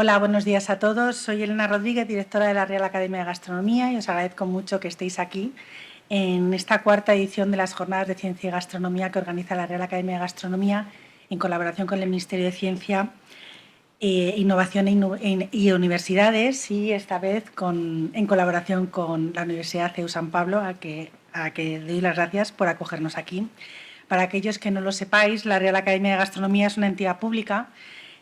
Hola, buenos días a todos. Soy Elena Rodríguez, directora de la Real Academia de Gastronomía, y os agradezco mucho que estéis aquí en esta cuarta edición de las Jornadas de Ciencia y Gastronomía que organiza la Real Academia de Gastronomía en colaboración con el Ministerio de Ciencia, Innovación y Universidades, y esta vez en colaboración con la Universidad CEU San Pablo, a que doy las gracias por acogernos aquí. Para aquellos que no lo sepáis, la Real Academia de Gastronomía es una entidad pública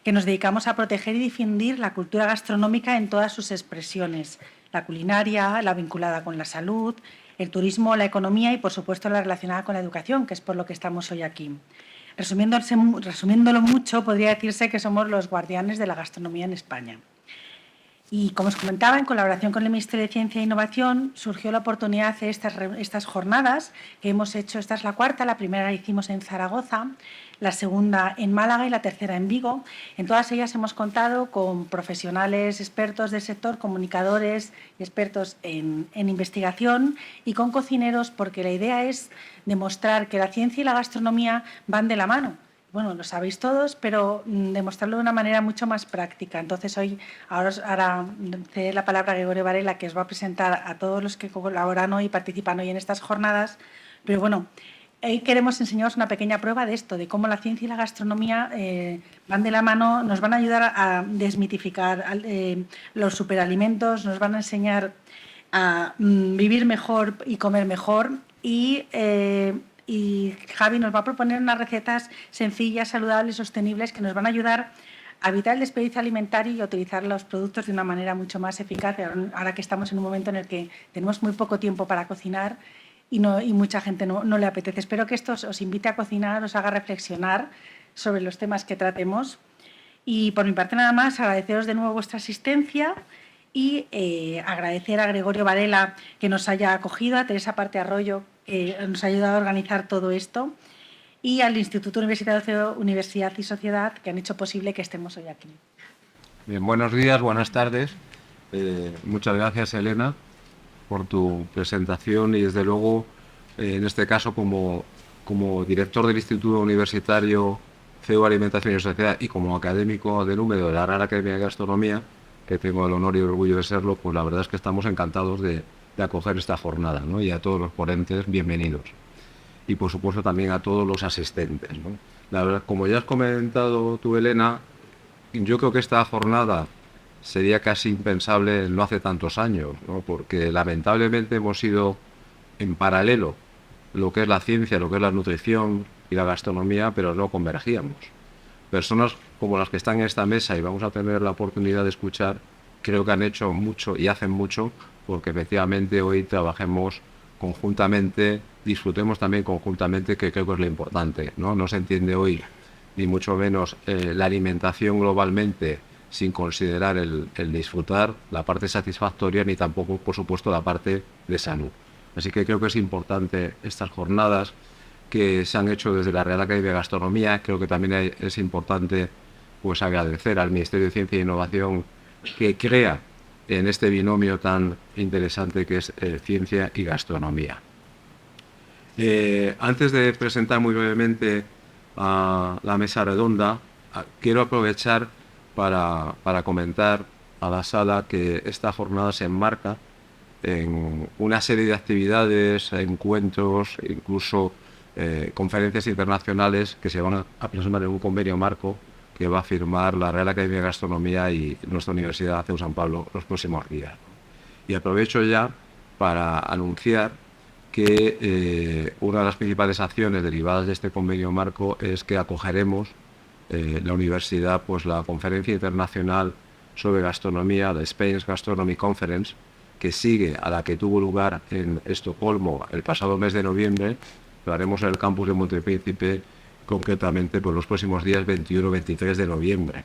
que nos dedicamos a proteger y difundir la cultura gastronómica en todas sus expresiones: la culinaria, la vinculada con la salud, el turismo, la economía y, por supuesto, la relacionada con la educación, que es por lo que estamos hoy aquí. Resumiéndolo mucho, podría decirse que somos los guardianes de la gastronomía en España. Y, como os comentaba, en colaboración con el Ministerio de Ciencia e Innovación surgió la oportunidad de hacer estas jornadas que hemos hecho. Esta es la cuarta, la primera la hicimos en Zaragoza, la segunda en Málaga y la tercera en Vigo. En todas ellas hemos contado con profesionales expertos del sector, comunicadores y expertos en investigación, y con cocineros, porque la idea es demostrar que la ciencia y la gastronomía van de la mano. Bueno, lo sabéis todos, pero demostrarlo de una manera mucho más práctica. Entonces, ahora cede la palabra a Gregorio Varela, que os va a presentar a todos los que colaboran hoy y participan hoy en estas jornadas. Pero bueno, hoy queremos enseñaros una pequeña prueba de esto, de cómo la ciencia y la gastronomía van de la mano, nos van a ayudar a desmitificar los superalimentos, nos van a enseñar a vivir mejor y comer mejor, y Javi nos va a proponer unas recetas sencillas, saludables, sostenibles, que nos van a ayudar a evitar el desperdicio alimentario y a utilizar los productos de una manera mucho más eficaz, ahora que estamos en un momento en el que tenemos muy poco tiempo para cocinar y mucha gente no le apetece. Espero que esto os invite a cocinar, os haga reflexionar sobre los temas que tratemos. Y por mi parte nada más, agradeceros de nuevo vuestra asistencia y agradecer a Gregorio Varela que nos haya acogido, a Teresa Parte Arroyo que nos ha ayudado a organizar todo esto, y al Instituto Universitario de Universidad y Sociedad, que han hecho posible que estemos hoy aquí. Bien, buenos días, buenas tardes. Muchas gracias, Elena, por tu presentación y, desde luego, en este caso, como director del Instituto Universitario CEU Alimentación y Sociedad y como académico del húmedo de la Real Academia de Gastronomía, que tengo el honor y el orgullo de serlo, pues la verdad es que estamos encantados de acoger esta jornada, ¿no? Y a todos los ponentes, bienvenidos. Y, por supuesto, también a todos los asistentes, ¿no? La verdad, como ya has comentado tú, Elena, yo creo que esta jornada sería casi impensable no hace tantos años, ¿no? Porque lamentablemente hemos ido en paralelo lo que es la ciencia, lo que es la nutrición y la gastronomía, pero no convergíamos. Personas como las que están en esta mesa, y vamos a tener la oportunidad de escuchar, creo que han hecho mucho y hacen mucho porque efectivamente hoy trabajemos conjuntamente, disfrutemos también conjuntamente, que creo que es lo importante, ¿no? No se entiende hoy ni mucho menos la alimentación globalmente sin considerar el disfrutar, la parte satisfactoria, ni tampoco, por supuesto, la parte de salud. Así que creo que es importante estas jornadas que se han hecho desde la Real Academia de Gastronomía. Creo que también es importante, pues, agradecer al Ministerio de Ciencia e Innovación que crea en este binomio tan interesante que es ciencia y gastronomía. Antes de presentar muy brevemente a la mesa redonda, quiero aprovechar para comentar a la sala que esta jornada se enmarca en una serie de actividades, encuentros, incluso conferencias internacionales que se van a plasmar en un convenio marco que va a firmar la Real Academia de Gastronomía y nuestra Universidad CEU San Pablo los próximos días. Y aprovecho ya para anunciar que una de las principales acciones derivadas de este convenio marco es que acogeremos la universidad, pues, la conferencia internacional sobre gastronomía, la Spain's Gastronomy Conference, que sigue a la que tuvo lugar en Estocolmo el pasado mes de noviembre. Lo haremos en el campus de Montepríncipe, concretamente por los próximos días 21-23 de noviembre.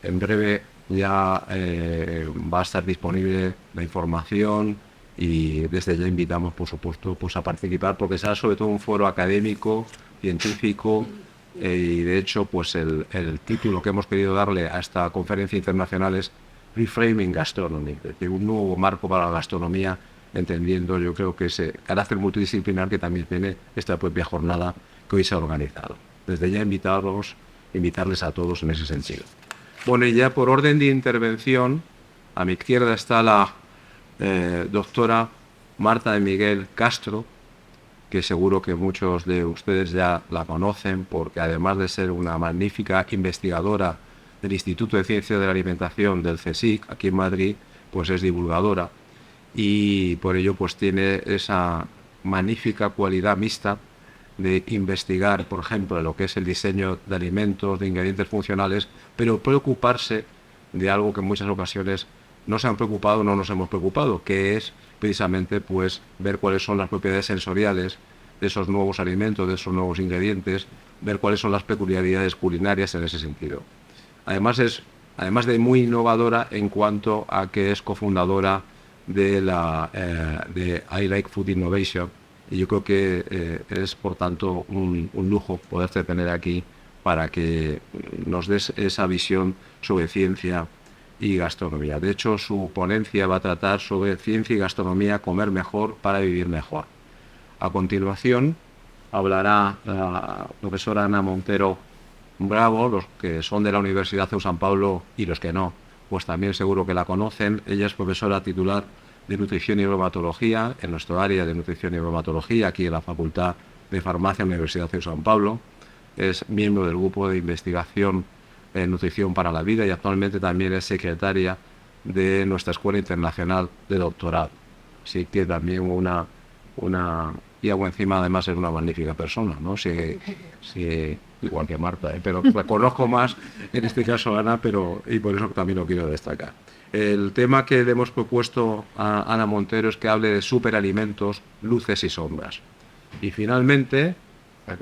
En breve ya va a estar disponible la información, y desde ya invitamos, por supuesto, pues, a participar, porque será sobre todo un foro académico, científico, y de hecho, pues, el título que hemos querido darle a esta conferencia internacional es Reframing Gastronomy, es decir, un nuevo marco para la gastronomía, entendiendo, yo creo, que ese carácter multidisciplinar que también tiene esta propia jornada que hoy se ha organizado. Desde ya invitarles a todos en ese sentido. Bueno, y ya por orden de intervención, a mi izquierda está la doctora Marta de Miguel Castro, que seguro que muchos de ustedes ya la conocen, porque además de ser una magnífica investigadora del Instituto de Ciencias de la Alimentación del CSIC, aquí en Madrid, pues es divulgadora y por ello pues tiene esa magnífica cualidad mixta de investigar, por ejemplo, lo que es el diseño de alimentos, de ingredientes funcionales, pero preocuparse de algo que en muchas ocasiones no se han preocupado, no nos hemos preocupado, que es precisamente pues ver cuáles son las propiedades sensoriales de esos nuevos alimentos, de esos nuevos ingredientes, ver cuáles son las peculiaridades culinarias en ese sentido. Además de muy innovadora en cuanto a que es cofundadora de I Like Food Innovation, y yo creo que es por tanto un lujo poderte tener aquí para que nos des esa visión sobre ciencia y gastronomía. De hecho, su ponencia va a tratar sobre ciencia y gastronomía, comer mejor para vivir mejor. A continuación hablará la profesora Ana Montero Bravo, los que son de la Universidad CEU San Pablo y los que no, pues también seguro que la conocen. Ella es profesora titular de Nutrición y Bromatología en nuestro área de Nutrición y Bromatología, aquí en la Facultad de Farmacia de la Universidad CEU San Pablo. Es miembro del grupo de investigación en Nutrición para la Vida y actualmente también es secretaria de nuestra Escuela Internacional de Doctorado. Así que también y algo encima además es una magnífica persona, ¿no? Igual que Marta, pero la conozco más en este caso a Ana, y por eso también lo quiero destacar. El tema que le hemos propuesto a Ana Montero es que hable de superalimentos, luces y sombras. Y finalmente,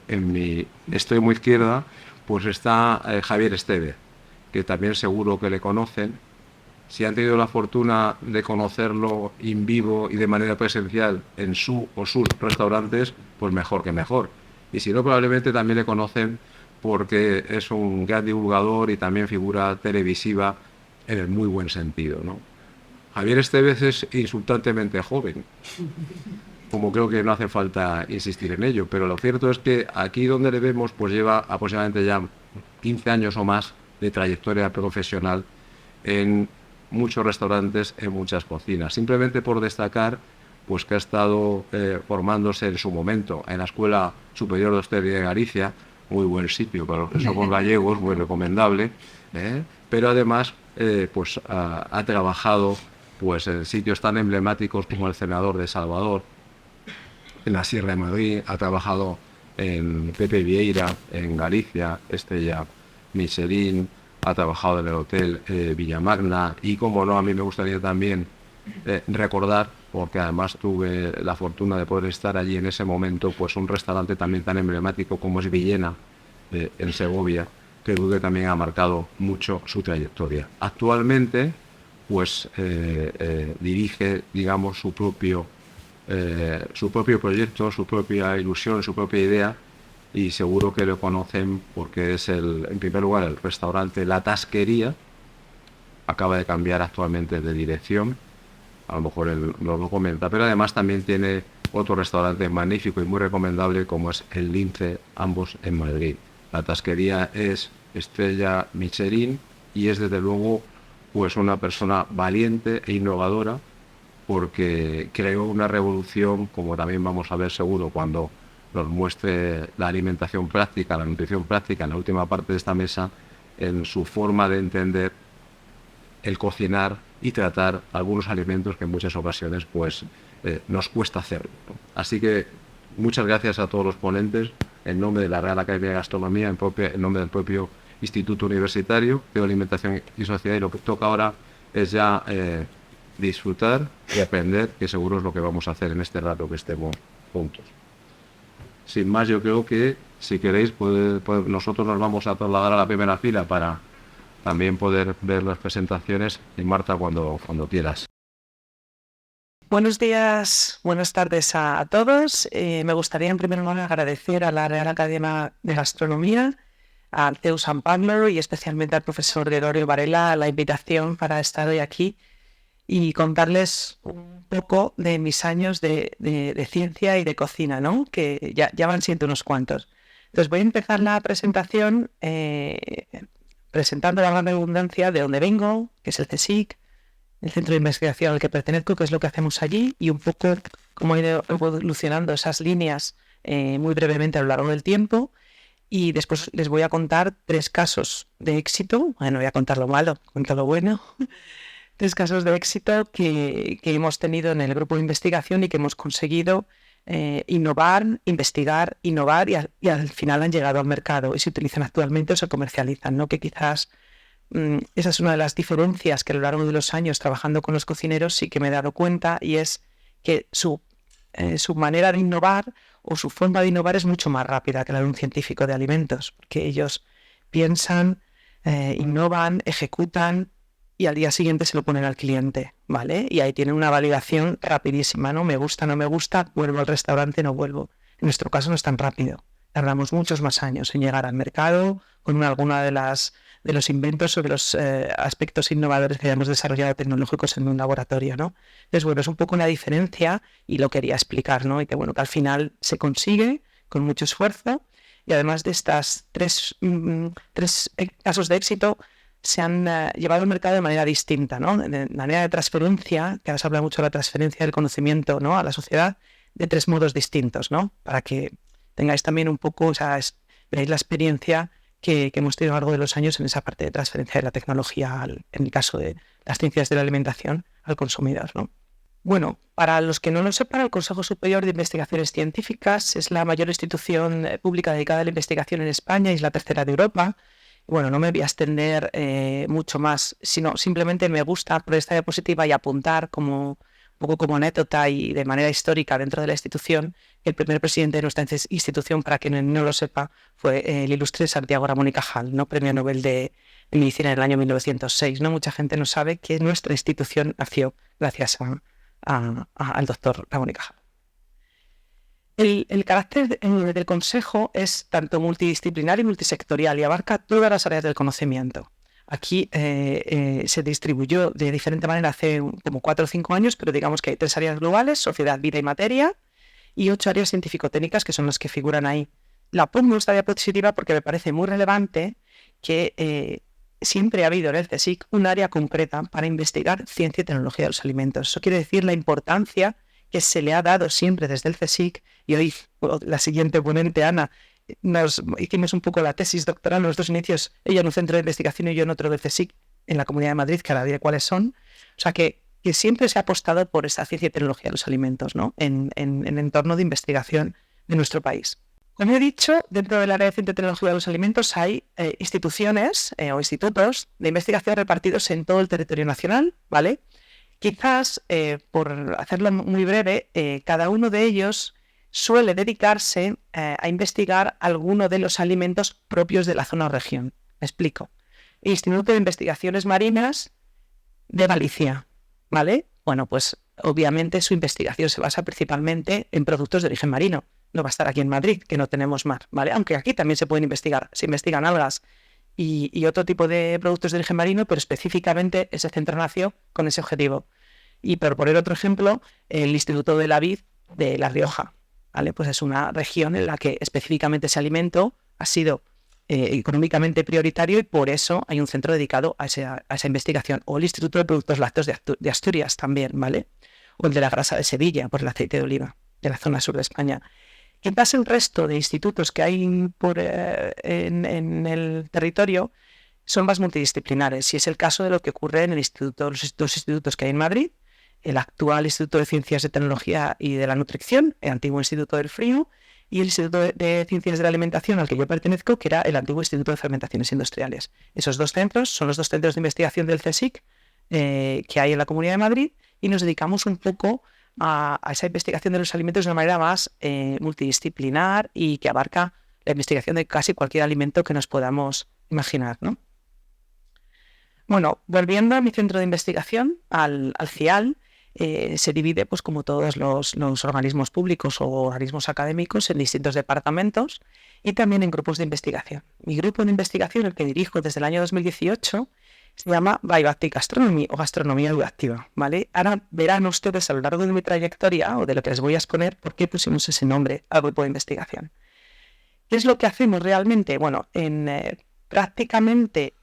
en mi extremo izquierda, pues está Javier Esteve, que también seguro que le conocen. Si han tenido la fortuna de conocerlo en vivo y de manera presencial en su o sus restaurantes, pues mejor que mejor. Y si no, probablemente también le conocen porque es un gran divulgador y también figura televisiva en el muy buen sentido, ¿no? Javier Estevez es insultantemente joven, como creo que no hace falta insistir en ello, pero lo cierto es que aquí donde le vemos pues lleva aproximadamente ya 15 años o más de trayectoria profesional en muchos restaurantes, en muchas cocinas. Simplemente por destacar pues que ha estado formándose en su momento en la Escuela Superior de Hostelería de Galicia, muy buen sitio para los que somos gallegos, muy recomendable, pero además pues ha trabajado pues en sitios tan emblemáticos como el Cenador de Salvador, en la Sierra de Madrid, ha trabajado en Pepe Vieira, en Galicia, Estrella Michelin, ha trabajado en el Hotel Villamagna y, como no, a mí me gustaría también recordar, porque además tuve la fortuna de poder estar allí en ese momento, pues un restaurante también tan emblemático como es Villena, en Segovia, que creo que también ha marcado mucho su trayectoria. Actualmente, pues dirige, digamos, su propio proyecto, su propia ilusión, su propia idea, y seguro que lo conocen porque es en primer lugar el restaurante La Tasquería. Acaba de cambiar actualmente de dirección, a lo mejor él lo comenta, pero además también tiene otro restaurante magnífico y muy recomendable como es el Lince, ambos en Madrid. La Tasquería es estrella Michelin y es desde luego pues una persona valiente e innovadora, porque creó una revolución, como también vamos a ver seguro cuando nos muestre la alimentación práctica, la nutrición práctica en la última parte de esta mesa, en su forma de entender el cocinar y tratar algunos alimentos que en muchas ocasiones pues nos cuesta hacer. Así que muchas gracias a todos los ponentes, en nombre de la Real Academia de Gastronomía, en nombre del propio Instituto Universitario de Alimentación y Sociedad, y lo que toca ahora es ya disfrutar y aprender, que seguro es lo que vamos a hacer en este rato que estemos juntos. Sin más, yo creo que, si queréis, nosotros nos vamos a trasladar a la primera fila para también poder ver las presentaciones. Y Marta, cuando quieras. Buenos días, buenas tardes a todos. Me gustaría en primer lugar agradecer a la Real Academia de Gastronomía, al CEU San Pablo y especialmente al profesor Gregorio Varela la invitación para estar hoy aquí y contarles un poco de mis años de ciencia y de cocina, ¿no? Que ya van siendo unos cuantos. Entonces voy a empezar la presentación presentando la gran redundancia de dónde vengo, que es el CSIC, el centro de investigación al que pertenezco, que es lo que hacemos allí, y un poco cómo ha ido evolucionando esas líneas muy brevemente a lo largo del tiempo. Y después les voy a contar 3 casos de éxito. Bueno, no voy a contar lo malo, cuento lo bueno. 3 casos de éxito que hemos tenido en el grupo de investigación y que hemos conseguido innovar, investigar, innovar y al final han llegado al mercado y se utilizan actualmente o se comercializan, ¿no? Que quizás esa es una de las diferencias que a lo largo de los años trabajando con los cocineros sí que me he dado cuenta, y es que su manera de innovar o su forma de innovar es mucho más rápida que la de un científico de alimentos, porque ellos piensan, innovan, ejecutan y al día siguiente se lo ponen al cliente, ¿vale? Y ahí tienen una validación rapidísima, ¿no? Me gusta, no me gusta, vuelvo al restaurante, no vuelvo. En nuestro caso no es tan rápido. Tardamos muchos más años en llegar al mercado con alguna de los inventos o de los aspectos innovadores que hayamos desarrollado tecnológicos en un laboratorio, ¿no? Entonces, bueno, es un poco una diferencia y lo quería explicar, ¿no? Y que, bueno, que al final se consigue con mucho esfuerzo, y además de estas tres casos de éxito se han llevado al mercado de manera distinta, ¿no? De manera de transferencia, que ahora se habla mucho de la transferencia del conocimiento, ¿no?, a la sociedad, de 3 modos distintos, ¿no? Para que tengáis también un poco, o sea, veáis la experiencia que hemos tenido a lo largo de los años en esa parte de transferencia de la tecnología, en el caso de las ciencias de la alimentación, al consumidor, ¿no? Bueno, para los que no lo sepan, el Consejo Superior de Investigaciones Científicas es la mayor institución pública dedicada a la investigación en España y es la tercera de Europa. Bueno, no me voy a extender mucho más, sino simplemente me gusta por esta diapositiva y apuntar un poco como anécdota y de manera histórica dentro de la institución, que el primer presidente de nuestra institución, para quien no lo sepa, fue el ilustre Santiago Ramón y Cajal, ¿no?, premio Nobel de Medicina en el año 1906. ¿No? Mucha gente no sabe que nuestra institución nació gracias al doctor Ramón y Cajal. El carácter del Consejo es tanto multidisciplinar y multisectorial y abarca todas las áreas del conocimiento. Aquí se distribuyó de diferente manera hace como 4 o 5 años, pero digamos que hay 3 áreas globales: sociedad, vida y materia, y 8 áreas científico-técnicas que son las que figuran ahí. La pongo en esta diapositiva porque me parece muy relevante que siempre ha habido en el CSIC un área concreta para investigar ciencia y tecnología de los alimentos. Eso quiere decir la importancia que se le ha dado siempre desde el CSIC, y hoy la siguiente ponente, Ana, hicimos un poco la tesis doctoral, los 2 inicios, ella en un centro de investigación y yo en otro del CSIC, en la Comunidad de Madrid, que ahora diré cuáles son. O sea que siempre se ha apostado por esa ciencia y tecnología de los alimentos, ¿no?, en entorno de investigación de nuestro país. Como he dicho, dentro del área de ciencia y tecnología de los alimentos hay instituciones o institutos de investigación repartidos en todo el territorio nacional, ¿vale? Quizás, por hacerlo muy breve, cada uno de ellos suele dedicarse a investigar alguno de los alimentos propios de la zona o región. Me explico. Instituto de Investigaciones Marinas de Galicia, ¿vale? Bueno, pues obviamente su investigación se basa principalmente en productos de origen marino. No va a estar aquí en Madrid, que no tenemos mar, ¿vale? Aunque aquí también se pueden investigar, se investigan algas y otro tipo de productos de origen marino, pero específicamente ese centro nació con ese objetivo. Y por poner otro ejemplo, el Instituto de la Vid de La Rioja, ¿vale? Pues es una región en la que específicamente ese alimento ha sido económicamente prioritario y por eso hay un centro dedicado a esa investigación. O el Instituto de Productos Lácteos de Asturias también, ¿vale? O el de la grasa de Sevilla, por el aceite de oliva, de la zona sur de España. ¿Qué pasa el resto de institutos que hay en el territorio? Son más multidisciplinares, y es el caso de lo que ocurre en los 2 institutos que hay en Madrid: el actual Instituto de Ciencias de Tecnología y de la Nutrición, el antiguo Instituto del Frío, y el Instituto de Ciencias de la Alimentación al que yo pertenezco, que era el antiguo Instituto de Fermentaciones Industriales. Esos 2 centros son los 2 centros de investigación del CSIC que hay en la Comunidad de Madrid, y nos dedicamos un poco a esa investigación de los alimentos de una manera más multidisciplinar y que abarca la investigación de casi cualquier alimento que nos podamos imaginar, ¿no? Bueno, volviendo a mi centro de investigación, al CIAL, se divide, pues como todos los organismos públicos o organismos académicos, en distintos departamentos y también en grupos de investigación. Mi grupo de investigación, el que dirijo desde el año 2018, se llama Bioactive Gastronomy o Gastronomía Bioactiva, ¿vale? Ahora verán ustedes a lo largo de mi trayectoria o de lo que les voy a exponer por qué pusimos ese nombre al grupo de investigación. ¿Qué es lo que hacemos realmente? Bueno, en prácticamente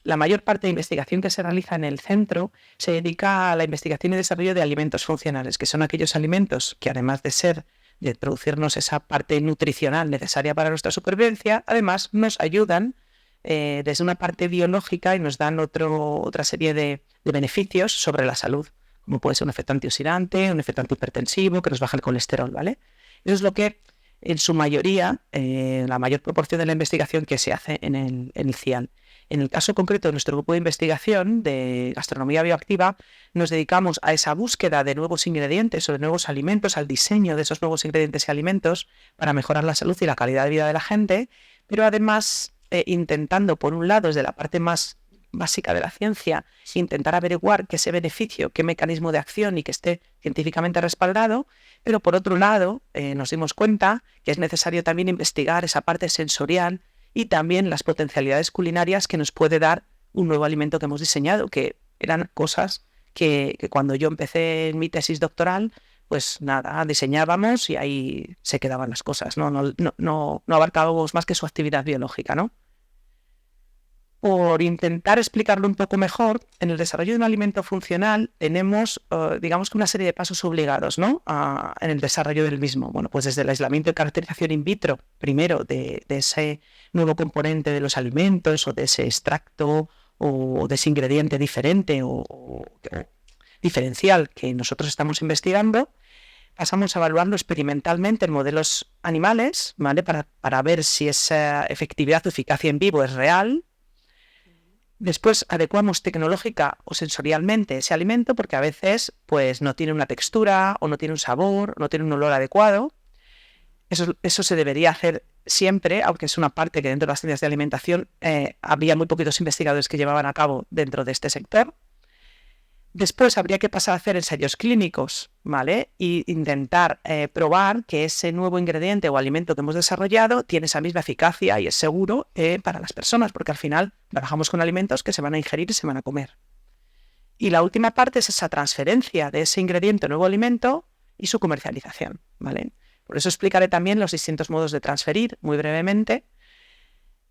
la mayor parte de investigación que se realiza en el centro se dedica a la investigación y desarrollo de alimentos funcionales, que son aquellos alimentos que, además de producirnos esa parte nutricional necesaria para nuestra supervivencia, además nos ayudan desde una parte biológica y nos dan otra serie de beneficios sobre la salud, como puede ser un efecto antioxidante, un efecto antihipertensivo, que nos baja el colesterol, ¿vale? Eso es lo que, en su mayoría, la mayor proporción de la investigación que se hace en el CIAL. En el caso concreto de nuestro grupo de investigación de gastronomía bioactiva, nos dedicamos a esa búsqueda de nuevos ingredientes o de nuevos alimentos, al diseño de esos nuevos ingredientes y alimentos para mejorar la salud y la calidad de vida de la gente, pero además intentando, por un lado, desde la parte más básica de la ciencia, intentar averiguar qué ese beneficio, qué mecanismo de acción y que esté científicamente respaldado, pero por otro lado nos dimos cuenta que es necesario también investigar esa parte sensorial y también las potencialidades culinarias que nos puede dar un nuevo alimento que hemos diseñado, que eran cosas que cuando yo empecé en mi tesis doctoral, pues nada, diseñábamos y ahí se quedaban las cosas, no abarcábamos más que su actividad biológica, ¿no? Por intentar explicarlo un poco mejor, en el desarrollo de un alimento funcional tenemos, digamos que una serie de pasos obligados, ¿no? En el desarrollo del mismo. Bueno, pues desde el aislamiento y caracterización in vitro, primero, de ese nuevo componente de los alimentos o de ese extracto o de ese ingrediente diferente o diferencial que nosotros estamos investigando, pasamos a evaluarlo experimentalmente en modelos animales, ¿vale? Para ver si esa efectividad o eficacia en vivo es real. Después adecuamos tecnológica o sensorialmente ese alimento porque a veces pues, no tiene una textura o no tiene un sabor, no tiene un olor adecuado. Eso se debería hacer siempre, aunque es una parte que dentro de las ciencias de alimentación había muy poquitos investigadores que llevaban a cabo dentro de este sector. Después habría que pasar a hacer ensayos clínicos, ¿vale? E intentar probar que ese nuevo ingrediente o alimento que hemos desarrollado tiene esa misma eficacia y es seguro para las personas, porque al final trabajamos con alimentos que se van a ingerir y se van a comer. Y la última parte es esa transferencia de ese ingrediente o nuevo alimento y su comercialización, ¿vale? Por eso explicaré también los distintos modos de transferir muy brevemente.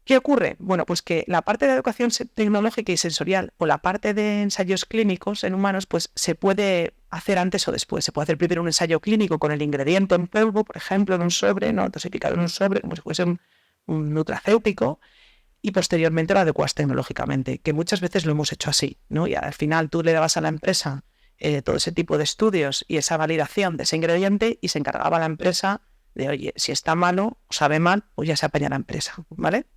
¿Qué ocurre? Bueno, pues que la parte de educación tecnológica y sensorial o la parte de ensayos clínicos en humanos pues se puede hacer antes o después. Se puede hacer primero un ensayo clínico con el ingrediente en polvo, por ejemplo, en un sobre, ¿no? Dosificado en un sobre, como si fuese un nutracéutico, y posteriormente lo adecuas tecnológicamente, que muchas veces lo hemos hecho así, ¿no? Y al final tú le dabas a la empresa todo ese tipo de estudios y esa validación de ese ingrediente y se encargaba la empresa de, oye, si está malo o sabe mal, pues ya se apaña la empresa, ¿vale?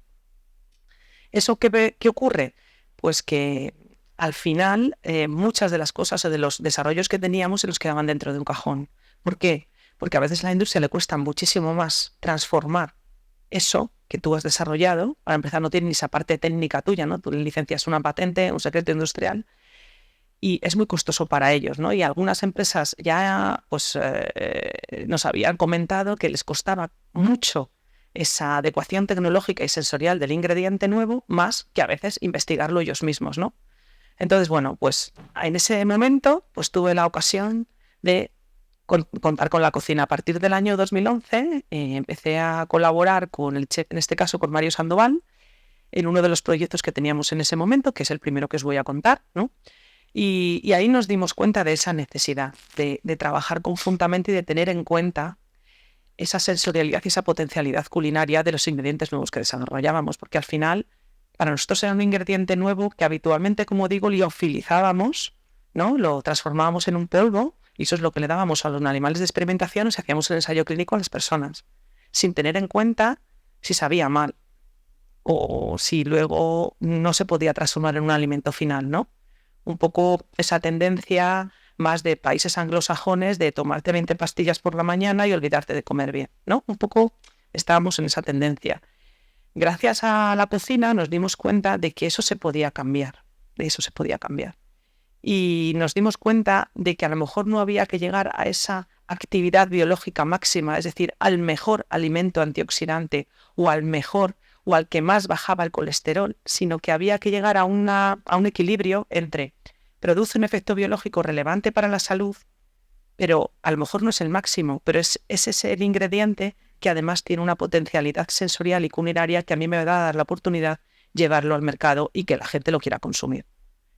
¿Eso qué ocurre? Pues que al final muchas de las cosas o de los desarrollos que teníamos se nos quedaban dentro de un cajón. ¿Por qué? Porque a veces a la industria le cuesta muchísimo más transformar eso que tú has desarrollado. Para empezar, no tiene ni esa parte técnica tuya, ¿no? Tú le licencias una patente, un secreto industrial, y es muy costoso para ellos, ¿no? Y algunas empresas ya pues, nos habían comentado que les costaba mucho esa adecuación tecnológica y sensorial del ingrediente nuevo, más que a veces investigarlo ellos mismos, ¿no? Entonces, bueno, pues en ese momento pues tuve la ocasión de contar con la cocina. A partir del año 2011 empecé a colaborar con el chef, en este caso con Mario Sandoval, en uno de los proyectos que teníamos en ese momento, que es el primero que os voy a contar, ¿no? Y ahí nos dimos cuenta de esa necesidad de trabajar conjuntamente y de tener en cuenta esa sensorialidad y esa potencialidad culinaria de los ingredientes nuevos que desarrollábamos, porque al final para nosotros era un ingrediente nuevo que habitualmente, como digo, liofilizábamos, ¿no? Lo transformábamos en un polvo y eso es lo que le dábamos a los animales de experimentación y hacíamos el ensayo clínico a las personas, sin tener en cuenta si sabía mal o si luego no se podía transformar en un alimento final, ¿no? Un poco esa tendencia más de países anglosajones de tomarte 20 pastillas por la mañana y olvidarte de comer bien, ¿no? Un poco estábamos en esa tendencia. Gracias a la cocina nos dimos cuenta de que eso se podía cambiar, Y nos dimos cuenta de que a lo mejor no había que llegar a esa actividad biológica máxima, es decir, al mejor alimento antioxidante o al mejor o al que más bajaba el colesterol, sino que había que llegar a un equilibrio entre produce un efecto biológico relevante para la salud, pero a lo mejor no es el máximo, pero es ese el ingrediente que además tiene una potencialidad sensorial y culinaria que a mí me va a dar la oportunidad llevarlo al mercado y que la gente lo quiera consumir.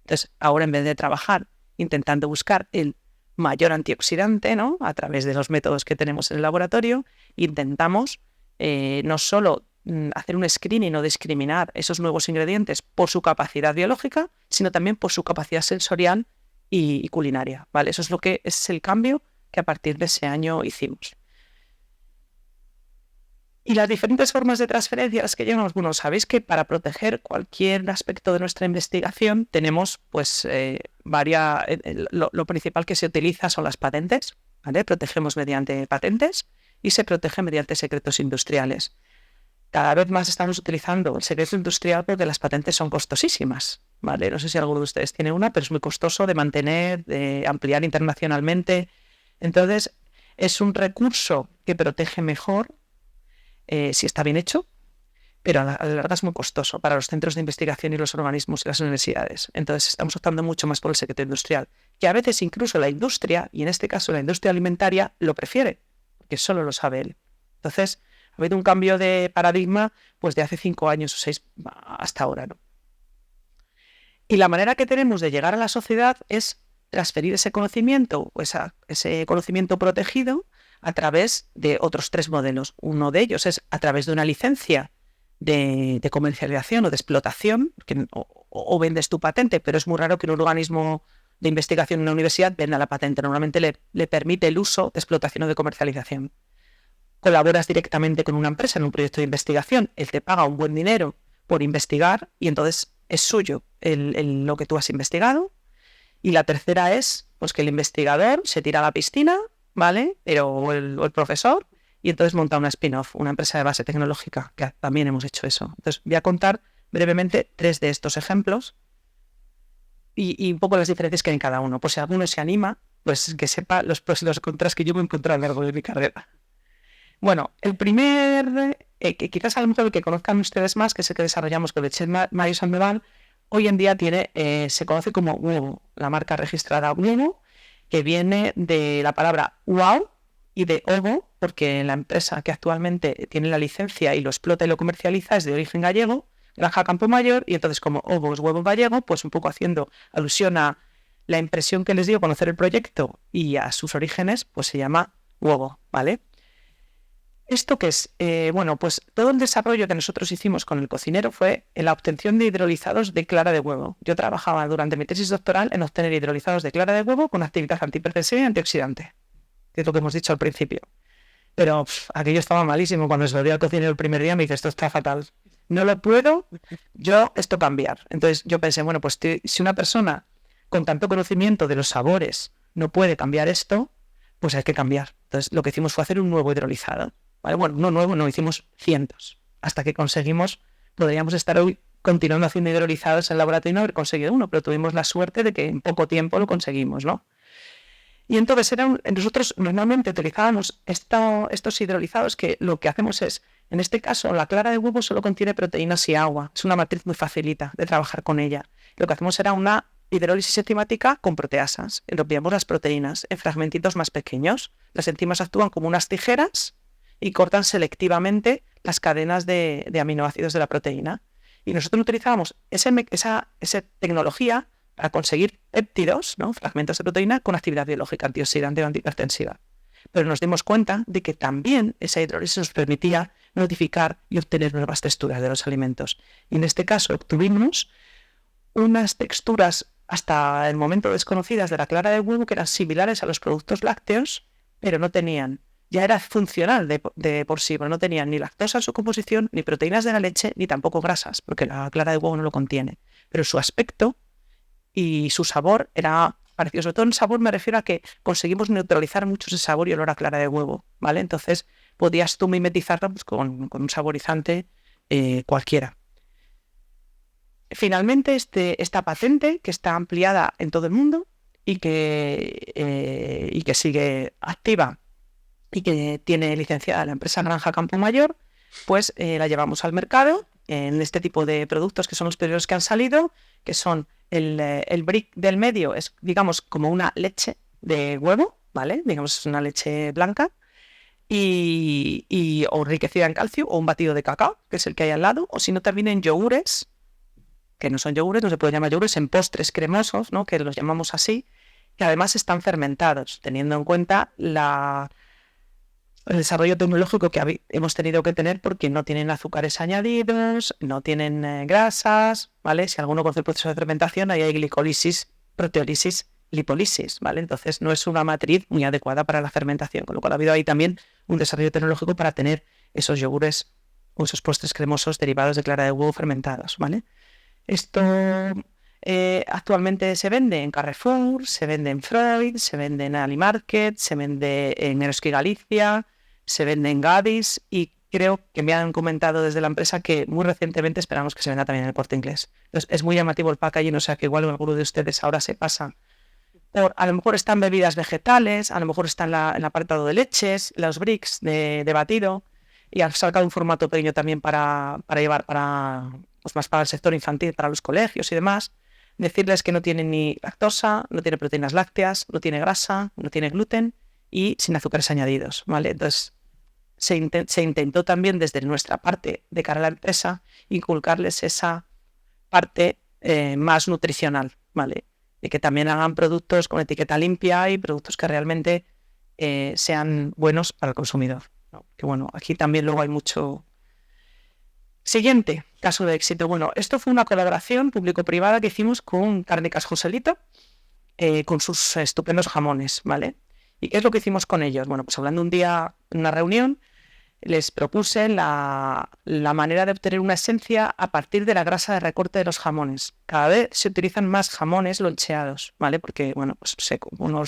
Entonces, ahora en vez de trabajar intentando buscar el mayor antioxidante, ¿no?, a través de los métodos que tenemos en el laboratorio, intentamos no solo hacer un screening o discriminar esos nuevos ingredientes por su capacidad biológica, sino también por su capacidad sensorial y culinaria, ¿vale? Eso es el cambio que a partir de ese año hicimos. Y las diferentes formas de transferencia las que llevamos, bueno, sabéis que para proteger cualquier aspecto de nuestra investigación tenemos pues lo principal que se utiliza son las patentes, ¿vale? Protegemos mediante patentes y se protege mediante secretos industriales. Cada vez más estamos utilizando el secreto industrial porque las patentes son costosísimas, ¿vale? No sé si alguno de ustedes tiene una, pero es muy costoso de mantener, de ampliar internacionalmente. Entonces, es un recurso que protege mejor si está bien hecho, pero a la larga es muy costoso para los centros de investigación y los organismos y las universidades. Entonces estamos optando mucho más por el secreto industrial, que a veces incluso la industria, y en este caso la industria alimentaria, lo prefiere, porque solo lo sabe él. Entonces ha habido un cambio de paradigma pues de hace 5 años o 6 hasta ahora, ¿no? Y la manera que tenemos de llegar a la sociedad es transferir ese conocimiento o ese conocimiento protegido a través de otros 3 modelos. Uno de ellos es a través de una licencia de comercialización o de explotación, o vendes tu patente, pero es muy raro que un organismo de investigación en una universidad venda la patente. Normalmente le permite el uso de explotación o de comercialización. Colaboras directamente con una empresa en un proyecto de investigación, él te paga un buen dinero por investigar y entonces es suyo lo que tú has investigado. Y la tercera es pues, que el investigador se tira a la piscina, ¿vale? O el profesor, y entonces monta una spin-off, una empresa de base tecnológica, que también hemos hecho eso. Entonces voy a contar brevemente 3 de estos ejemplos y un poco las diferencias que hay en cada uno. Por si alguno se anima, pues que sepa los pros y los contras que yo me he encontrado a lo largo de mi carrera. Bueno, el primer, que quizás a lo mejor el que conozcan ustedes más, que es el que desarrollamos con el chef Mario Sandoval, hoy en día se conoce como huevo, la marca registrada huevo, que viene de la palabra wow y de ovo, porque la empresa que actualmente tiene la licencia y lo explota y lo comercializa es de origen gallego, Granja Campo Mayor, y entonces como ovo es huevo gallego, pues un poco haciendo alusión a la impresión que les dio conocer el proyecto y a sus orígenes, pues se llama huevo, ¿vale? ¿Esto qué es? Bueno, pues todo el desarrollo que nosotros hicimos con el cocinero fue en la obtención de hidrolizados de clara de huevo. Yo trabajaba durante mi tesis doctoral en obtener hidrolizados de clara de huevo con actividad antihipertensiva y antioxidante, que es lo que hemos dicho al principio. Pero aquello estaba malísimo. Cuando se lo di al cocinero el primer día me dice, esto está fatal. No lo puedo yo esto cambiar. Entonces yo pensé, bueno, pues si una persona con tanto conocimiento de los sabores no puede cambiar esto, pues hay que cambiar. Entonces lo que hicimos fue hacer un nuevo hidrolizado. ¿Vale? Bueno, no nuevo, no, hicimos cientos, hasta que podríamos estar hoy continuando haciendo hidrolizados en el laboratorio y no haber conseguido uno, pero tuvimos la suerte de que en poco tiempo lo conseguimos, ¿no? Y entonces nosotros normalmente utilizábamos estos hidrolizados que lo que hacemos es, en este caso, la clara de huevo solo contiene proteínas y agua, es una matriz muy facilita de trabajar con ella. Lo que hacemos era una hidrólisis enzimática con proteasas, rompíamos las proteínas en fragmentitos más pequeños, las enzimas actúan como unas tijeras y cortan selectivamente las cadenas de aminoácidos de la proteína. Y nosotros utilizábamos esa tecnología para conseguir péptidos, ¿no? Fragmentos de proteína con actividad biológica antioxidante o antihipertensiva. Pero nos dimos cuenta de que también esa hidrólisis nos permitía modificar y obtener nuevas texturas de los alimentos. Y en este caso obtuvimos unas texturas hasta el momento desconocidas de la clara de huevo que eran similares a los productos lácteos, pero no tenían. Ya era funcional de por sí, pero no tenían ni lactosa en su composición, ni proteínas de la leche, ni tampoco grasas, porque la clara de huevo no lo contiene. Pero su aspecto y su sabor era parecido. Sobre todo en sabor me refiero a que conseguimos neutralizar mucho ese sabor y olor a clara de huevo, ¿vale? Entonces podías tú mimetizarla pues, con un saborizante cualquiera. Finalmente, esta patente, que está ampliada en todo el mundo y que sigue activa, y que tiene licenciada la empresa Granja Campo Mayor, pues la llevamos al mercado en este tipo de productos que son los primeros que han salido, que son el brick del medio, es digamos como una leche de huevo, ¿vale? Digamos es una leche blanca o enriquecida en calcio, o un batido de cacao, que es el que hay al lado, o si no también en yogures, que no son yogures, no se pueden llamar yogures, en postres cremosos, ¿no? Que los llamamos así, que además están fermentados, teniendo en cuenta el desarrollo tecnológico que hemos tenido que tener, porque no tienen azúcares añadidos, no tienen grasas, ¿vale? Si alguno conoce el proceso de fermentación, ahí hay glicólisis, proteólisis, lipólisis, ¿vale? Entonces no es una matriz muy adecuada para la fermentación, con lo cual ha habido ahí también un desarrollo tecnológico para tener esos yogures o esos postres cremosos derivados de clara de huevo fermentados, ¿vale? Esto actualmente se vende en Carrefour, se vende en Freud, se vende en Alimarket, se vende en Eroski Galicia, se vende en Gadis, y creo que me han comentado desde la empresa que muy recientemente esperamos que se venda también en el Corte Inglés. Entonces es muy llamativo el packaging, o sea que igual alguno de ustedes ahora se pasa. A lo mejor están bebidas vegetales, a lo mejor está en el apartado de leches, los bricks de batido, y han sacado un formato pequeño también para llevar pues más para el sector infantil, para los colegios y demás. Decirles que no tiene ni lactosa, no tiene proteínas lácteas, no tiene grasa, no tiene gluten y sin azúcares añadidos, ¿vale? Entonces se intentó también desde nuestra parte de cara a la empresa inculcarles esa parte más nutricional, ¿vale? Y que también hagan productos con etiqueta limpia y productos que realmente sean buenos para el consumidor, ¿no? Que bueno, aquí también luego hay mucho. Siguiente caso de éxito. Bueno, esto fue una colaboración público-privada que hicimos con Cárnicas Joselito, con sus estupendos jamones, ¿vale? ¿Y qué es lo que hicimos con ellos? Bueno, pues hablando un día en una reunión, les propuse la manera de obtener una esencia a partir de la grasa de recorte de los jamones. Cada vez se utilizan más jamones loncheados, ¿vale? Porque, bueno, pues uno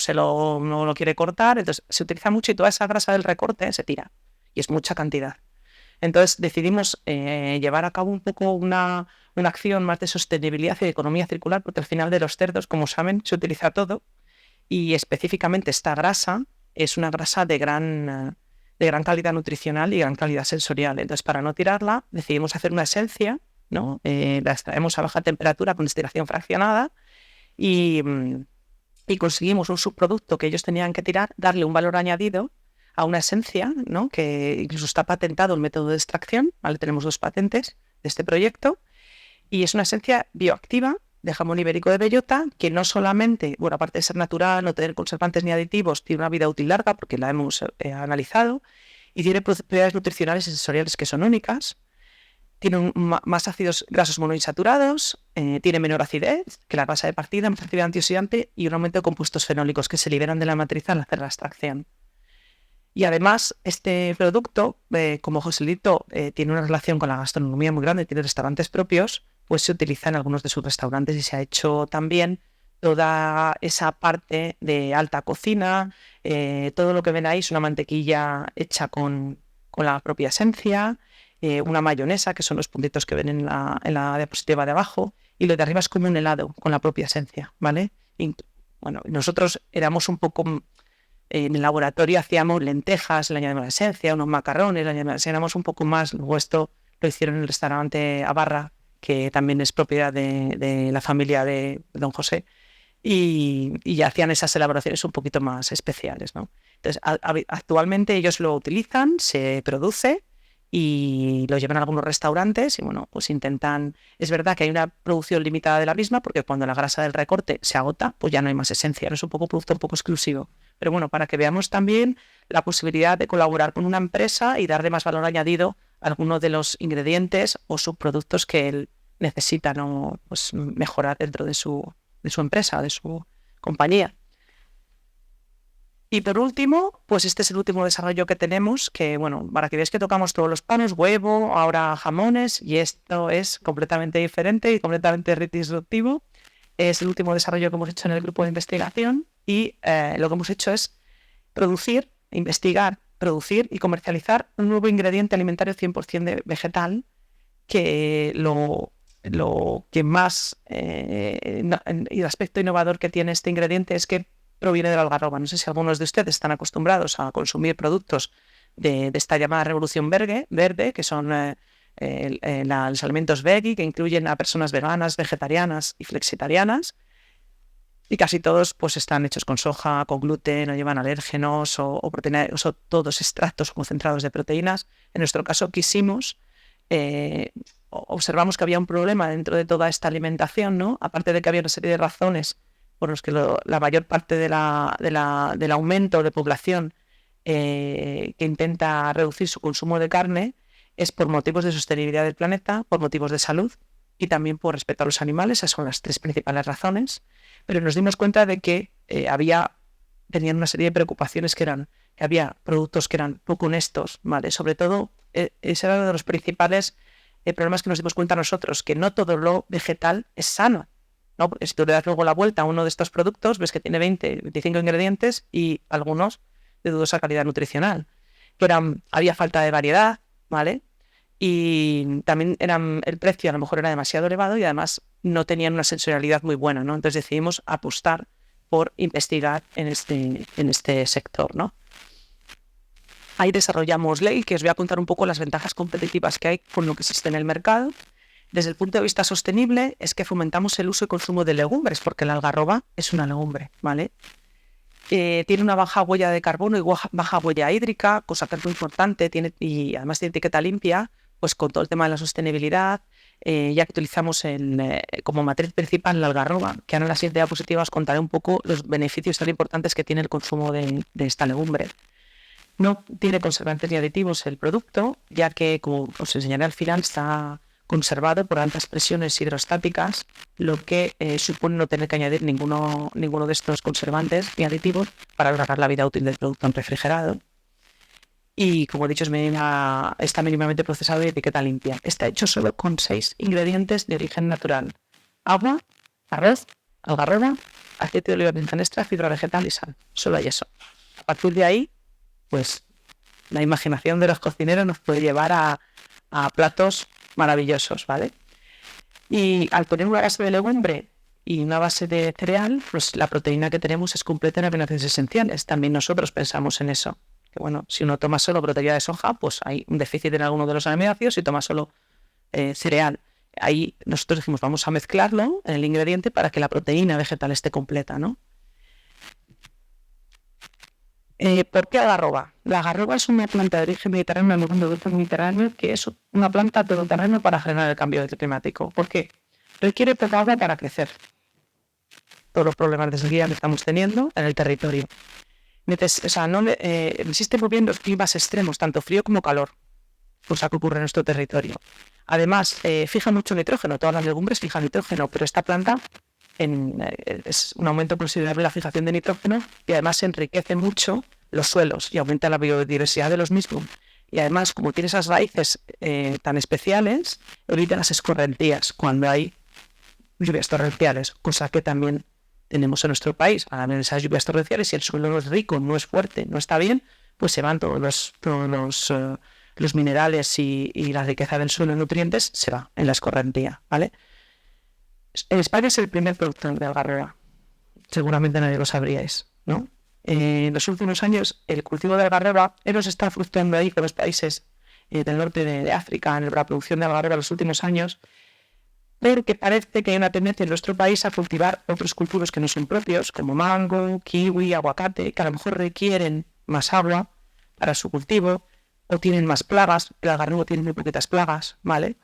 no lo quiere cortar, entonces se utiliza mucho y toda esa grasa del recorte se tira. Y es mucha cantidad. Entonces decidimos llevar a cabo un poco una acción más de sostenibilidad y de economía circular, porque al final de los cerdos, como saben, se utiliza todo, y específicamente esta grasa es una grasa de gran calidad nutricional y gran calidad sensorial. Entonces, para no tirarla, decidimos hacer una esencia, ¿no? La extraemos a baja temperatura con destilación fraccionada y conseguimos un subproducto que ellos tenían que tirar, darle un valor añadido a una esencia, ¿no? Que incluso está patentado el método de extracción, ¿vale? Tenemos 2 patentes de este proyecto, y es una esencia bioactiva de jamón ibérico de bellota que no solamente, bueno, aparte de ser natural, no tener conservantes ni aditivos, tiene una vida útil larga porque la hemos analizado, y tiene propiedades nutricionales y sensoriales que son únicas. Tiene más ácidos grasos monoinsaturados, tiene menor acidez que la grasa de partida, más actividad antioxidante y un aumento de compuestos fenólicos que se liberan de la matriz al hacer la extracción. Y además, este producto, como Joselito tiene una relación con la gastronomía muy grande, tiene restaurantes propios, pues se utiliza en algunos de sus restaurantes y se ha hecho también toda esa parte de alta cocina. Todo lo que ven ahí es una mantequilla hecha con la propia esencia, una mayonesa, que son los puntitos que ven en la diapositiva de abajo, y lo de arriba es como un helado con la propia esencia, ¿vale? Y, bueno, nosotros éramos un poco. En el laboratorio hacíamos lentejas, le añadimos la esencia, unos macarrones, le añadimos la esencia, éramos un poco más. Luego esto lo hicieron en el restaurante Abarra, que también es propiedad de la familia de don José, y hacían esas elaboraciones un poquito más especiales, ¿no? Entonces, actualmente ellos lo utilizan, se produce y lo llevan a algunos restaurantes y, bueno, pues intentan. Es verdad que hay una producción limitada de la misma, porque cuando la grasa del recorte se agota, pues ya no hay más esencia, no es un producto un poco exclusivo. Pero bueno, para que veamos también la posibilidad de colaborar con una empresa y darle más valor añadido a alguno de los ingredientes o subproductos que él necesita, ¿no? Pues mejorar dentro de su empresa, de su compañía. Y por último, pues este es el último desarrollo que tenemos, que bueno, para que veáis que tocamos todos los panes, huevo, ahora jamones, y esto es completamente diferente y completamente disruptivo. Es el último desarrollo que hemos hecho en el grupo de investigación, y lo que hemos hecho es producir, investigar, producir y comercializar un nuevo ingrediente alimentario 100% vegetal, que lo que más y el aspecto innovador que tiene este ingrediente es que proviene de la algarroba. No sé si algunos de ustedes están acostumbrados a consumir productos de esta llamada revolución verde, que son los alimentos veggie, que incluyen a personas veganas, vegetarianas y flexitarianas, y casi todos pues están hechos con soja, con gluten, o llevan alérgenos o proteínas, o todos extractos concentrados de proteínas. En nuestro caso quisimos observamos que había un problema dentro de toda esta alimentación, ¿no? Aparte de que había una serie de razones por las que la mayor parte del aumento de población que intenta reducir su consumo de carne es por motivos de sostenibilidad del planeta, por motivos de salud y también por respeto a los animales. Esas son las tres principales razones. Pero nos dimos cuenta de que tenían una serie de preocupaciones que había productos que eran poco honestos, ¿vale? Sobre todo, ese era uno de los principales problemas que nos dimos cuenta nosotros, que no todo lo vegetal es sano, ¿no? Porque si tú le das luego la vuelta a uno de estos productos, ves que tiene 20, 25 ingredientes y algunos de dudosa calidad nutricional. Había falta de variedad, ¿vale? Y también el precio a lo mejor era demasiado elevado y además no tenían una sensorialidad muy buena, ¿no? Entonces decidimos apostar por investigar en este sector, ¿no? Ahí desarrollamos Ley, que os voy a contar un poco las ventajas competitivas que hay con lo que existe en el mercado. Desde el punto de vista sostenible es que fomentamos el uso y consumo de legumbres, porque la algarroba es una legumbre, ¿vale? Tiene una baja huella de carbono y baja huella hídrica, cosa que es muy importante, y además tiene etiqueta limpia, pues con todo el tema de la sostenibilidad, ya que utilizamos como matriz principal la algarroba, que ahora en la siguiente diapositiva os contaré un poco los beneficios tan importantes que tiene el consumo de esta legumbre. No tiene conservantes ni aditivos el producto, ya que, como os enseñaré al final, está conservado por altas presiones hidrostáticas, lo que supone no tener que añadir ninguno de estos conservantes ni aditivos para alargar la vida útil del producto en refrigerado. Y, como he dicho, está mínimamente procesado y etiqueta limpia. Está hecho solo con 6 ingredientes de origen natural: agua, arroz, algarroba, aceite de oliva virgen extra, fibra vegetal y sal. Solo hay eso. A partir de ahí, pues la imaginación de los cocineros nos puede llevar a platos maravillosos, ¿vale? Y al poner una base de legumbre y una base de cereal, pues la proteína que tenemos es completa en aminoácidos esenciales. También nosotros pensamos en eso. Que bueno, si uno toma solo proteína de soja, pues hay un déficit en alguno de los aminoácidos. Si toma solo cereal, ahí nosotros dijimos, vamos a mezclarlo en el ingrediente para que la proteína vegetal esté completa, ¿no? ¿Por qué algarroba? La algarroba es una planta de origen mediterráneo, en el mundo del mediterráneo, que es una planta todoterreno para frenar el cambio climático. ¿Por qué? Requiere poca agua para crecer. Todos los problemas de sequía que estamos teniendo en el territorio. Resiste muy bien los climas extremos, tanto frío como calor, cosa que ocurre en nuestro territorio. Además, fija mucho nitrógeno. Todas las legumbres fijan nitrógeno, pero esta planta es un aumento considerable de la fijación de nitrógeno y además enriquece mucho los suelos y aumenta la biodiversidad de los mismos. Y además, como tiene esas raíces tan especiales, evita las escorrentías cuando hay lluvias torrenciales, cosa que también tenemos en nuestro país. Al haber esas lluvias torrenciales, si el suelo no es rico, no es fuerte, no está bien, pues se van todos los minerales y la riqueza del suelo en nutrientes, se va en la escorrentía, ¿vale? En España es el primer productor de algarroba. Seguramente nadie lo sabríais, ¿no? En los últimos años, el cultivo de algarroba se está fructuando ahí con los países del norte de África, en la producción de algarroba en los últimos años, pero que parece que hay una tendencia en nuestro país a cultivar otros cultivos que no son propios, como mango, kiwi, aguacate, que a lo mejor requieren más agua para su cultivo, o tienen más plagas. El algarrobo tiene muy poquitas plagas, ¿vale?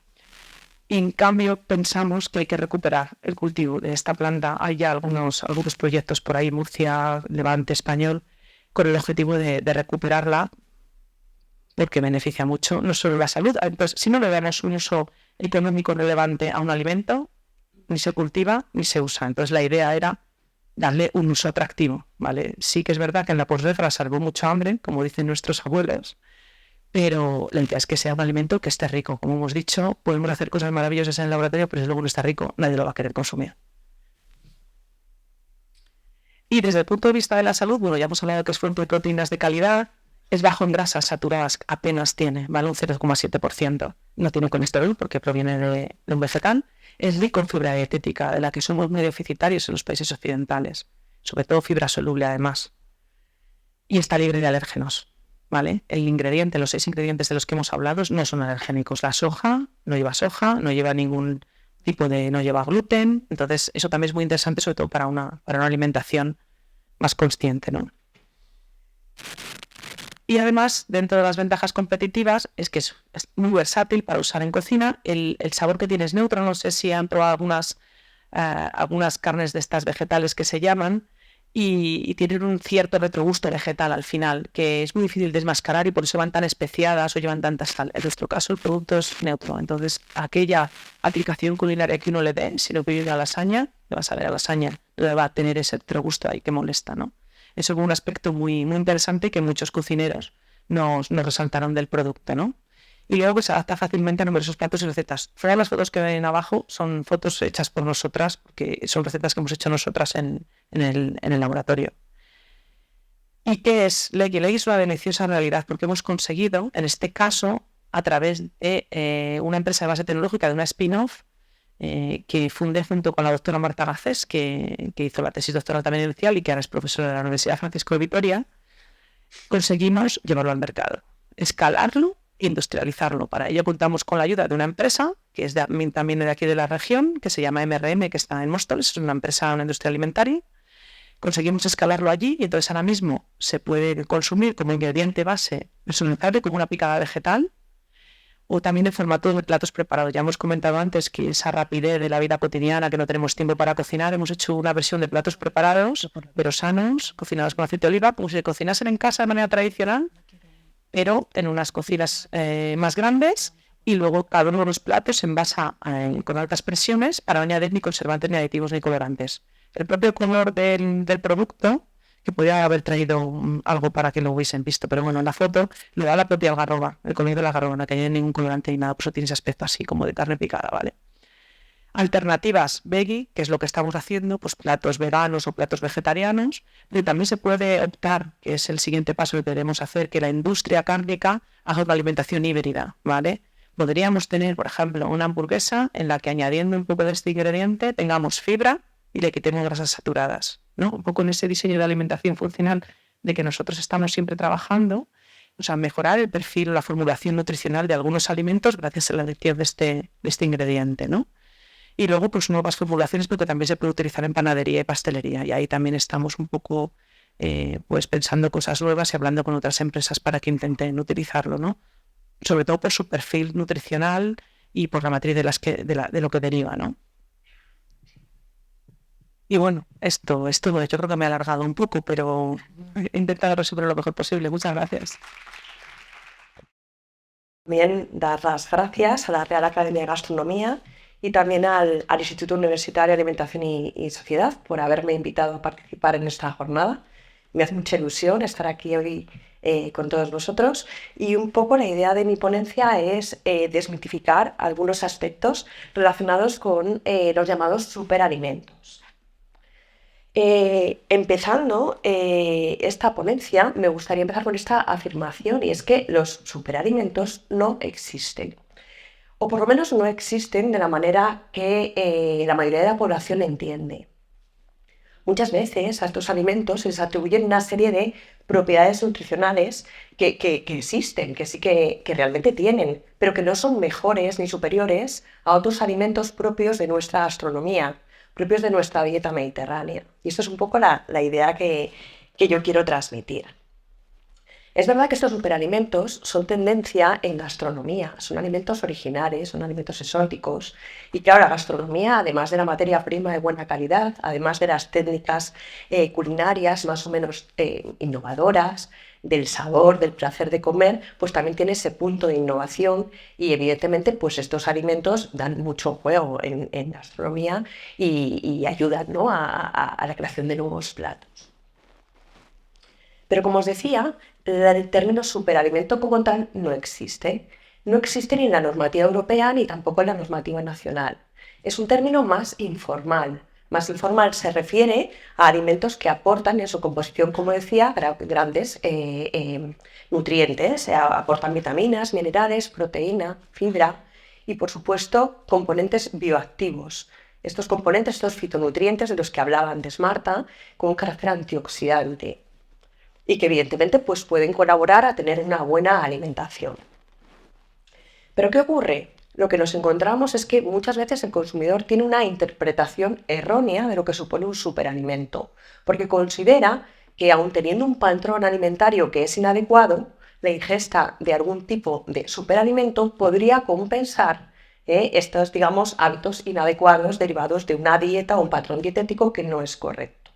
Y en cambio pensamos que hay que recuperar el cultivo de esta planta. Hay ya algunos proyectos por ahí, Murcia, Levante, Español, con el objetivo de recuperarla, porque beneficia mucho, no solo la salud. Entonces, si no le damos un uso económico relevante a un alimento, ni se cultiva ni se usa. Entonces la idea era darle un uso atractivo, ¿vale? Sí que es verdad que en la posguerra salvó mucho hambre, como dicen nuestros abuelos, pero la idea es que sea un alimento que esté rico. Como hemos dicho, podemos hacer cosas maravillosas en el laboratorio, pero si luego no está rico, nadie lo va a querer consumir. Y desde el punto de vista de la salud, bueno, ya hemos hablado de que es fuente de proteínas de calidad, es bajo en grasas saturadas, apenas tiene, ¿vale? Un 0,7%. No tiene colesterol porque proviene de un vegetal. Es rico en fibra dietética, de la que somos medio deficitarios en los países occidentales, sobre todo fibra soluble además. Y está libre de alérgenos, ¿vale? Los 6 ingredientes de los que hemos hablado no son alergénicos. La soja no lleva ningún tipo no lleva gluten. Entonces eso también es muy interesante, sobre todo para una alimentación más consciente, ¿no? Y además, dentro de las ventajas competitivas, es que es muy versátil para usar en cocina. El sabor que tiene es neutro. No sé si han probado algunas carnes de estas vegetales que se llaman y tienen un cierto retrogusto vegetal al final, que es muy difícil desmascarar y por eso van tan especiadas o llevan tanta sal. En nuestro caso, el producto es neutro. Entonces, aquella aplicación culinaria que uno le dé, si lo pide a lasaña, le vas a ver a lasaña, le va a tener ese retrogusto ahí que molesta, ¿no? Eso es un aspecto muy, muy interesante que muchos cocineros nos resaltaron del producto, ¿no? Y luego que se adapta fácilmente a numerosos platos y recetas. Todas las fotos que ven abajo son fotos hechas por nosotras, porque son recetas que hemos hecho nosotras en el laboratorio. ¿Y qué es Leggy? Leggy es una deliciosa realidad, porque hemos conseguido, en este caso, a través de una empresa de base tecnológica, de una spin-off, que fundé junto con la doctora Marta Gacés, que hizo la tesis doctoral también inicial y que ahora es profesora de la Universidad Francisco de Vitoria, conseguimos llevarlo al mercado, escalarlo e industrializarlo. Para ello contamos con la ayuda de una empresa, que es también de aquí de la región, que se llama MRM, que está en Móstoles, es una empresa, una industria alimentaria. Conseguimos escalarlo allí y entonces ahora mismo se puede consumir como ingrediente base personalizable, como una picada vegetal, o también en formato de platos preparados. Ya hemos comentado antes que esa rapidez de la vida cotidiana, que no tenemos tiempo para cocinar, hemos hecho una versión de platos preparados, pero sanos, cocinados con aceite de oliva, como si se cocinasen en casa de manera tradicional, pero en unas cocinas más grandes, y luego cada uno de los platos se envasa con altas presiones para no añadir ni conservantes, ni aditivos, ni colorantes. El propio color del producto, que podía haber traído algo para que lo hubiesen visto, pero bueno, en la foto le da la propia algarroba, el color de la algarroba, no tiene ningún colorante ni nada, por eso tiene ese aspecto así como de carne picada, ¿vale? Alternativas veggie, que es lo que estamos haciendo, pues platos veganos o platos vegetarianos, pero también se puede optar, que es el siguiente paso que queremos hacer, que la industria cárnica haga una alimentación híbrida, ¿vale? Podríamos tener, por ejemplo, una hamburguesa en la que añadiendo un poco de este ingrediente tengamos fibra y le quitemos grasas saturadas, ¿no? Un poco en ese diseño de alimentación funcional de que nosotros estamos siempre trabajando, o sea, mejorar el perfil o la formulación nutricional de algunos alimentos gracias a la adición de este ingrediente, ¿no? Y luego, pues nuevas formulaciones, porque también se puede utilizar en panadería y pastelería, y ahí también estamos un poco pues pensando cosas nuevas y hablando con otras empresas para que intenten utilizarlo, ¿no? Sobre todo por su perfil nutricional y por la matriz de lo que deriva, ¿no? Y bueno, esto es todo. Yo creo que me he alargado un poco, pero he intentado resolver lo mejor posible. Muchas gracias. También dar las gracias a la Real Academia de Gastronomía y también al Instituto Universitario de Alimentación y Sociedad por haberme invitado a participar en esta jornada. Me hace mucha ilusión estar aquí hoy con todos vosotros, y un poco la idea de mi ponencia es desmitificar algunos aspectos relacionados con los llamados superalimentos. Empezando esta ponencia, me gustaría empezar con esta afirmación, y es que los superalimentos no existen, o por lo menos no existen de la manera que la mayoría de la población entiende. Muchas veces a estos alimentos se les atribuyen una serie de propiedades nutricionales que existen, que sí que realmente tienen, pero que no son mejores ni superiores a otros alimentos propios de nuestra gastronomía, propios de nuestra dieta mediterránea. Y esto es un poco la idea que yo quiero transmitir. Es verdad que estos superalimentos son tendencia en gastronomía, son alimentos originales, son alimentos exóticos, y claro, la gastronomía, además de la materia prima de buena calidad, además de las técnicas culinarias más o menos innovadoras, del sabor, del placer de comer, pues también tiene ese punto de innovación, y evidentemente pues estos alimentos dan mucho juego en gastronomía y ayudan, ¿no?, a la creación de nuevos platos. Pero como os decía, el término superalimento como tal no existe. No existe ni en la normativa europea ni tampoco en la normativa nacional. Es un término más informal. Más informal se refiere a alimentos que aportan en su composición, como decía, grandes nutrientes. Aportan vitaminas, minerales, proteína, fibra y, por supuesto, componentes bioactivos. Estos componentes, estos fitonutrientes de los que hablaba antes Marta, con un carácter antioxidante, y que evidentemente pues, pueden colaborar a tener una buena alimentación. ¿Pero qué ocurre? Lo que nos encontramos es que muchas veces el consumidor tiene una interpretación errónea de lo que supone un superalimento, porque considera que aun teniendo un patrón alimentario que es inadecuado, la ingesta de algún tipo de superalimento podría compensar estos, digamos, hábitos inadecuados derivados de una dieta o un patrón dietético que no es correcto.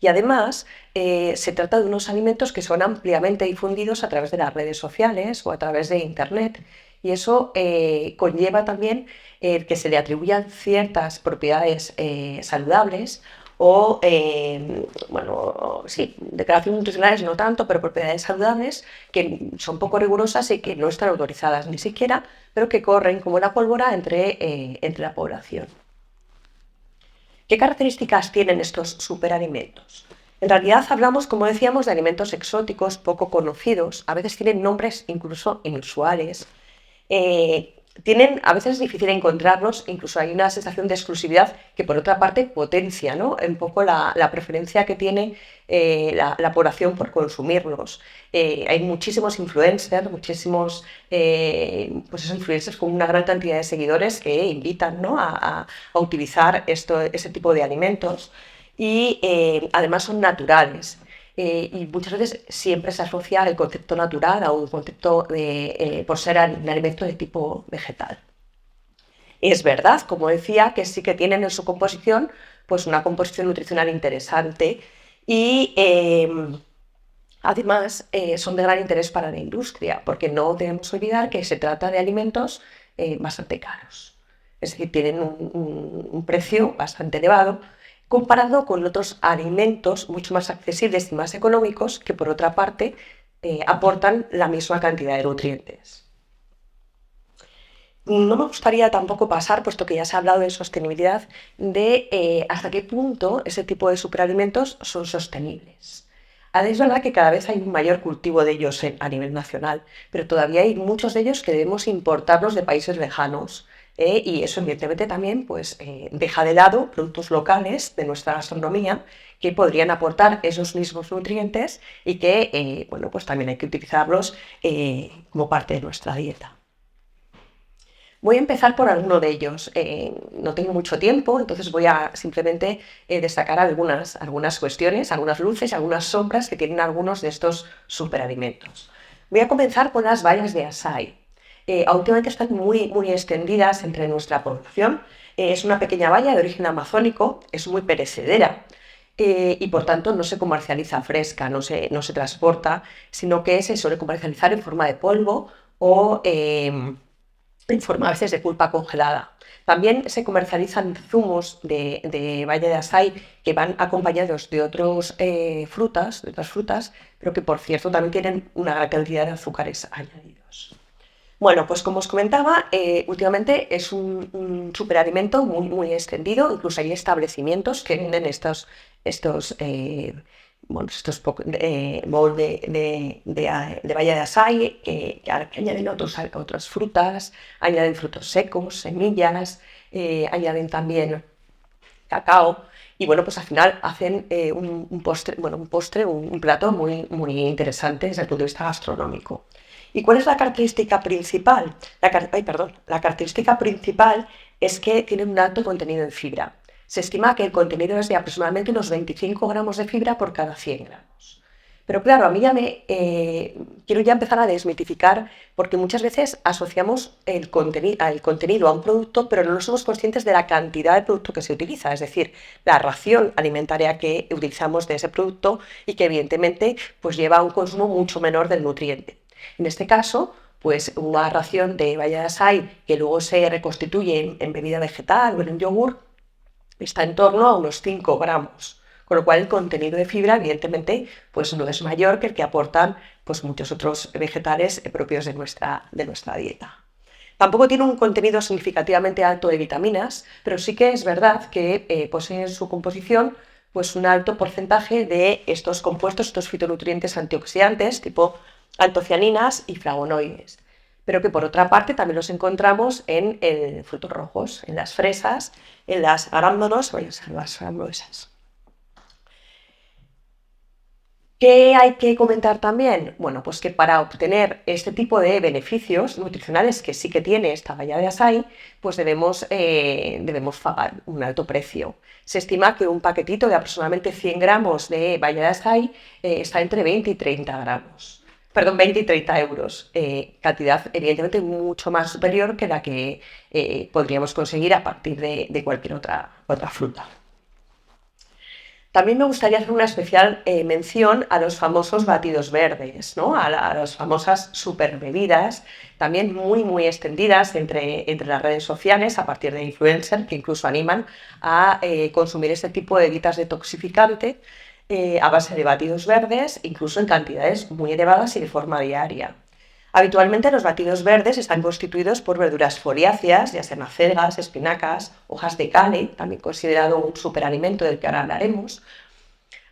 Y además, se trata de unos alimentos que son ampliamente difundidos a través de las redes sociales o a través de Internet. Y eso conlleva también que se le atribuyan ciertas propiedades saludables o, bueno, sí, declaraciones nutricionales no tanto, pero propiedades saludables que son poco rigurosas y que no están autorizadas ni siquiera, pero que corren como la pólvora entre la población. ¿Qué características tienen estos superalimentos? En realidad hablamos, como decíamos, de alimentos exóticos, poco conocidos, a veces tienen nombres incluso inusuales. A veces es difícil encontrarlos, incluso hay una sensación de exclusividad que por otra parte potencia, ¿no?, un poco la preferencia que tiene la población por consumirlos. Hay muchísimos influencers, influencers con una gran cantidad de seguidores que invitan, ¿no?, a utilizar ese tipo de alimentos y además son naturales. Y muchas veces siempre se asocia el concepto natural a un concepto por ser un alimento de tipo vegetal. Es verdad, como decía, que sí que tienen en su composición pues una composición nutricional interesante y además son de gran interés para la industria, porque no debemos olvidar que se trata de alimentos bastante caros. Es decir, tienen un precio bastante elevado comparado con otros alimentos mucho más accesibles y más económicos que, por otra parte, aportan la misma cantidad de nutrientes. No me gustaría tampoco pasar, puesto que ya se ha hablado de sostenibilidad, de hasta qué punto ese tipo de superalimentos son sostenibles. Es verdad que cada vez hay un mayor cultivo de ellos a nivel nacional, pero todavía hay muchos de ellos que debemos importarlos de países lejanos. Y eso evidentemente también pues, deja de lado productos locales de nuestra gastronomía que podrían aportar esos mismos nutrientes y que bueno, pues también hay que utilizarlos como parte de nuestra dieta. Voy a empezar por alguno de ellos. No tengo mucho tiempo, entonces voy a simplemente destacar algunas cuestiones, algunas luces, algunas sombras que tienen algunos de estos superalimentos. Voy a comenzar con las bayas de açaí. Últimamente están muy extendidas entre nuestra población. Es una pequeña baya de origen amazónico, es muy perecedera y por tanto no se comercializa fresca, no se transporta, sino que se suele comercializar en forma de polvo o en forma a veces de pulpa congelada. También se comercializan zumos de baya de açaí que van acompañados de otras frutas, pero que por cierto también tienen una gran cantidad de azúcares añadidos. Bueno, pues como os comentaba, últimamente es un superalimento muy extendido, incluso hay establecimientos que venden estos bowl de baya de açaí que añaden otras frutas, añaden frutos secos, semillas, añaden también cacao y bueno, pues al final hacen un plato muy interesante desde el punto de vista gastronómico. ¿Y cuál es la característica principal? La característica principal es que tienen un alto contenido en fibra. Se estima que el contenido es de aproximadamente unos 25 gramos de fibra por cada 100 gramos. Pero claro, a mí quiero empezar a desmitificar, porque muchas veces asociamos el contenido a un producto, pero no somos conscientes de la cantidad de producto que se utiliza, es decir, la ración alimentaria que utilizamos de ese producto y que evidentemente pues, lleva un consumo mucho menor del nutriente. En este caso, pues una ración de baya de açaí que luego se reconstituye en bebida vegetal o en un yogur está en torno a unos 5 gramos, con lo cual el contenido de fibra evidentemente pues no es mayor que el que aportan pues, muchos otros vegetales propios de nuestra dieta. Tampoco tiene un contenido significativamente alto de vitaminas, pero sí que es verdad que posee en su composición pues, un alto porcentaje de estos compuestos, estos fitonutrientes antioxidantes tipo antocianinas y flavonoides, pero que por otra parte también los encontramos en frutos rojos, en las fresas, en las arándanos o en las frambuesas. ¿Qué hay que comentar también? Bueno, pues que para obtener este tipo de beneficios nutricionales que sí que tiene esta baya de açaí, pues debemos pagar un alto precio. Se estima que un paquetito de aproximadamente 100 gramos de baya de açaí está entre 20 y 30 gramos. perdón, 20 y 30 euros, cantidad evidentemente mucho más superior que la que podríamos conseguir a partir de cualquier otra fruta. También me gustaría hacer una especial mención a los famosos batidos verdes, ¿no? A las famosas super bebidas, también muy extendidas entre las redes sociales a partir de influencers que incluso animan a consumir este tipo de bebidas detoxificantes a base de batidos verdes, incluso en cantidades muy elevadas y de forma diaria. Habitualmente los batidos verdes están constituidos por verduras foliáceas, ya sean acelgas, espinacas, hojas de kale, también considerado un superalimento del que ahora hablaremos.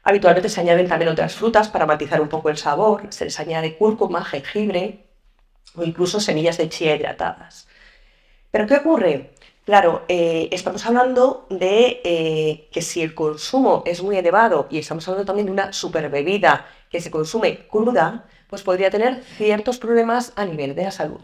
Habitualmente se añaden también otras frutas para matizar un poco el sabor, se les añade cúrcuma, jengibre o incluso semillas de chía hidratadas. ¿Pero qué ocurre? Claro, estamos hablando de que si el consumo es muy elevado y estamos hablando también de una superbebida que se consume cruda, pues podría tener ciertos problemas a nivel de la salud.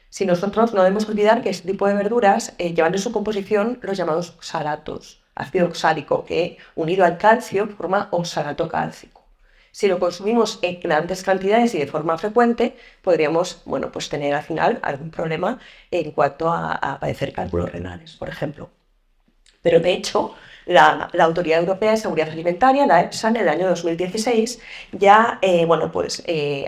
Si nosotros no debemos olvidar que este tipo de verduras llevan en su composición los llamados oxalatos, ácido oxálico, que unido al calcio forma oxalato cálcico. Si lo consumimos en grandes cantidades y de forma frecuente, podríamos pues tener al final algún problema en cuanto a padecer cálculos renales, por ejemplo. Pero de hecho, la Autoridad Europea de Seguridad Alimentaria, la EFSA, en el año 2016 ya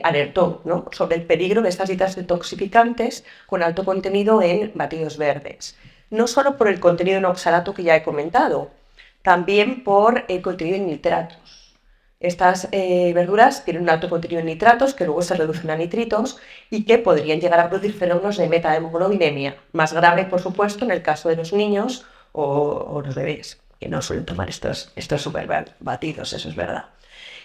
alertó, ¿no?, sobre el peligro de estas dietas detoxificantes con alto contenido en batidos verdes. No solo por el contenido en oxalato que ya he comentado, también por el contenido en nitratos. Estas verduras tienen un alto contenido en nitratos que luego se reducen a nitritos y que podrían llegar a producir fenómenos de metahemoglobinemia, más grave, por supuesto, en el caso de los niños o los bebés, que no suelen tomar estos super batidos, eso es verdad.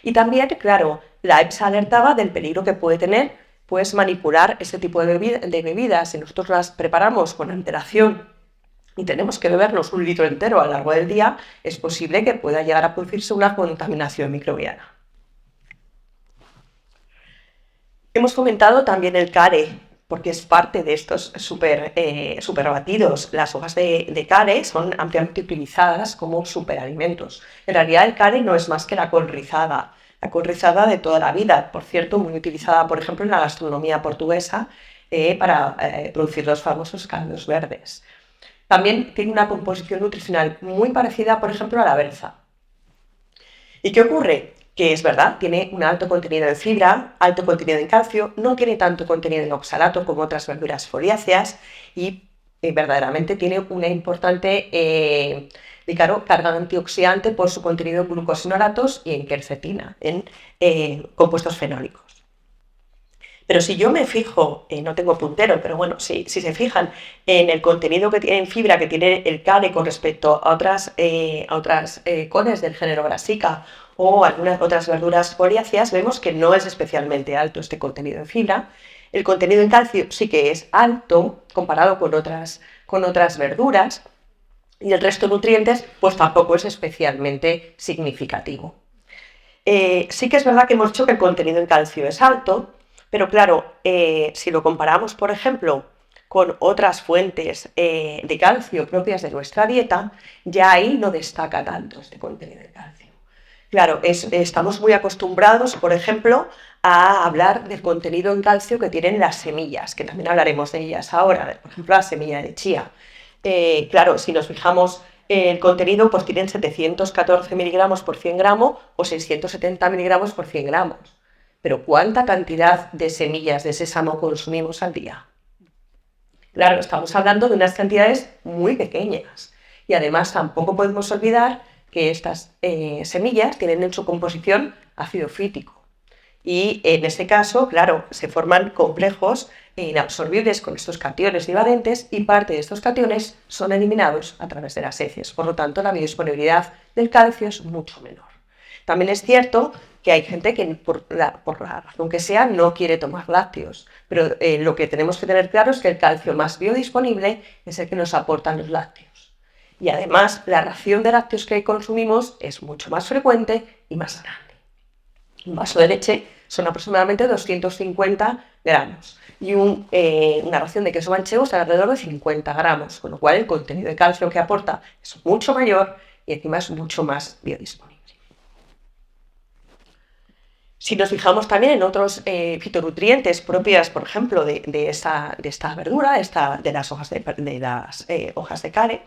Y también, claro, la EFSA alertaba del peligro que puede tener pues manipular este tipo de bebidas. Si nosotros las preparamos con antelación y tenemos que bebernos 1 litro entero a lo largo del día, es posible que pueda llegar a producirse una contaminación microbiana. Hemos comentado también el kale, porque es parte de estos super batidos. Las hojas de kale son ampliamente utilizadas como superalimentos. En realidad el kale no es más que la col rizada de toda la vida, por cierto, muy utilizada, por ejemplo, en la gastronomía portuguesa para producir los famosos caldos verdes. También tiene una composición nutricional muy parecida, por ejemplo, a la berza. ¿Y qué ocurre? Que es verdad, tiene un alto contenido de fibra, alto contenido en calcio, no tiene tanto contenido en oxalato como otras verduras foliáceas y verdaderamente tiene una importante carga antioxidante por su contenido en glucosinolatos y en quercetina, en compuestos fenólicos. Pero si yo me fijo, no tengo puntero, pero bueno, si se fijan en el contenido que tiene en fibra que tiene el kale con respecto a otras coles del género Brassica o algunas otras verduras foliáceas, vemos que no es especialmente alto este contenido en fibra. El contenido en calcio sí que es alto comparado con otras verduras y el resto de nutrientes pues tampoco es especialmente significativo. Sí que es verdad que hemos dicho que el contenido en calcio es alto, pero claro, si lo comparamos, por ejemplo, con otras fuentes de calcio propias de nuestra dieta, ya ahí no destaca tanto este contenido de calcio. Claro, estamos muy acostumbrados, por ejemplo, a hablar del contenido en calcio que tienen las semillas, que también hablaremos de ellas ahora, por ejemplo, la semilla de chía. Claro, si nos fijamos el contenido, pues tienen 714 miligramos por 100 gramos o 670 miligramos por 100 gramos. Pero ¿cuánta cantidad de semillas de sésamo consumimos al día? Claro, estamos hablando de unas cantidades muy pequeñas. Y además tampoco podemos olvidar que estas semillas tienen en su composición ácido fítico. Y en este caso, claro, se forman complejos inabsorbibles con estos cationes divalentes y parte de estos cationes son eliminados a través de las heces. Por lo tanto, la biodisponibilidad del calcio es mucho menor. También es cierto que hay gente que por la razón que sea no quiere tomar lácteos, pero lo que tenemos que tener claro es que el calcio más biodisponible es el que nos aportan los lácteos. Y además la ración de lácteos que consumimos es mucho más frecuente y más grande. Un vaso de leche son aproximadamente 250 gramos y una ración de queso manchego está alrededor de 50 gramos, con lo cual el contenido de calcio que aporta es mucho mayor y encima es mucho más biodisponible. Si nos fijamos también en otros fitonutrientes propias, por ejemplo, de esta verdura, de las hojas de kale,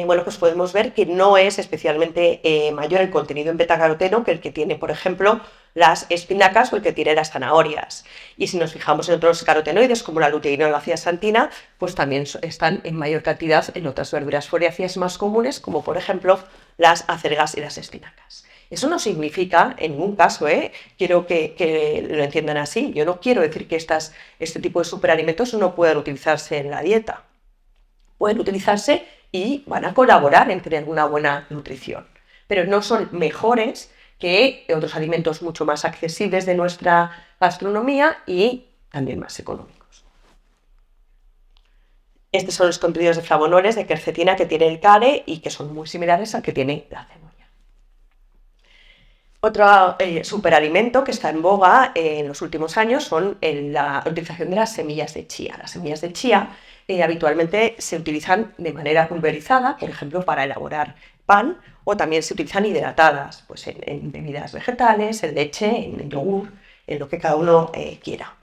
bueno, pues podemos ver que no es especialmente mayor el contenido en betacaroteno que el que tiene, por ejemplo, las espinacas o el que tiene las zanahorias. Y si nos fijamos en otros carotenoides, como la luteína o la zeaxantina, pues también están en mayor cantidad en otras verduras foliáceas más comunes, como por ejemplo las acelgas y las espinacas. Eso no significa, en ningún caso, quiero que lo entiendan así, yo no quiero decir que este tipo de superalimentos no puedan utilizarse en la dieta. Pueden utilizarse y van a colaborar en tener una buena nutrición, pero no son mejores que otros alimentos mucho más accesibles de nuestra gastronomía y también más económicos. Estos son los contenidos de flavonoides, de quercetina que tiene el kale y que son muy similares al que tiene la cebolla. Otro superalimento que está en boga en los últimos años son la utilización de las semillas de chía. Las semillas de chía habitualmente se utilizan de manera pulverizada, por ejemplo, para elaborar pan, o también se utilizan hidratadas, pues en bebidas vegetales, en leche, en yogur, en lo que cada uno quiera.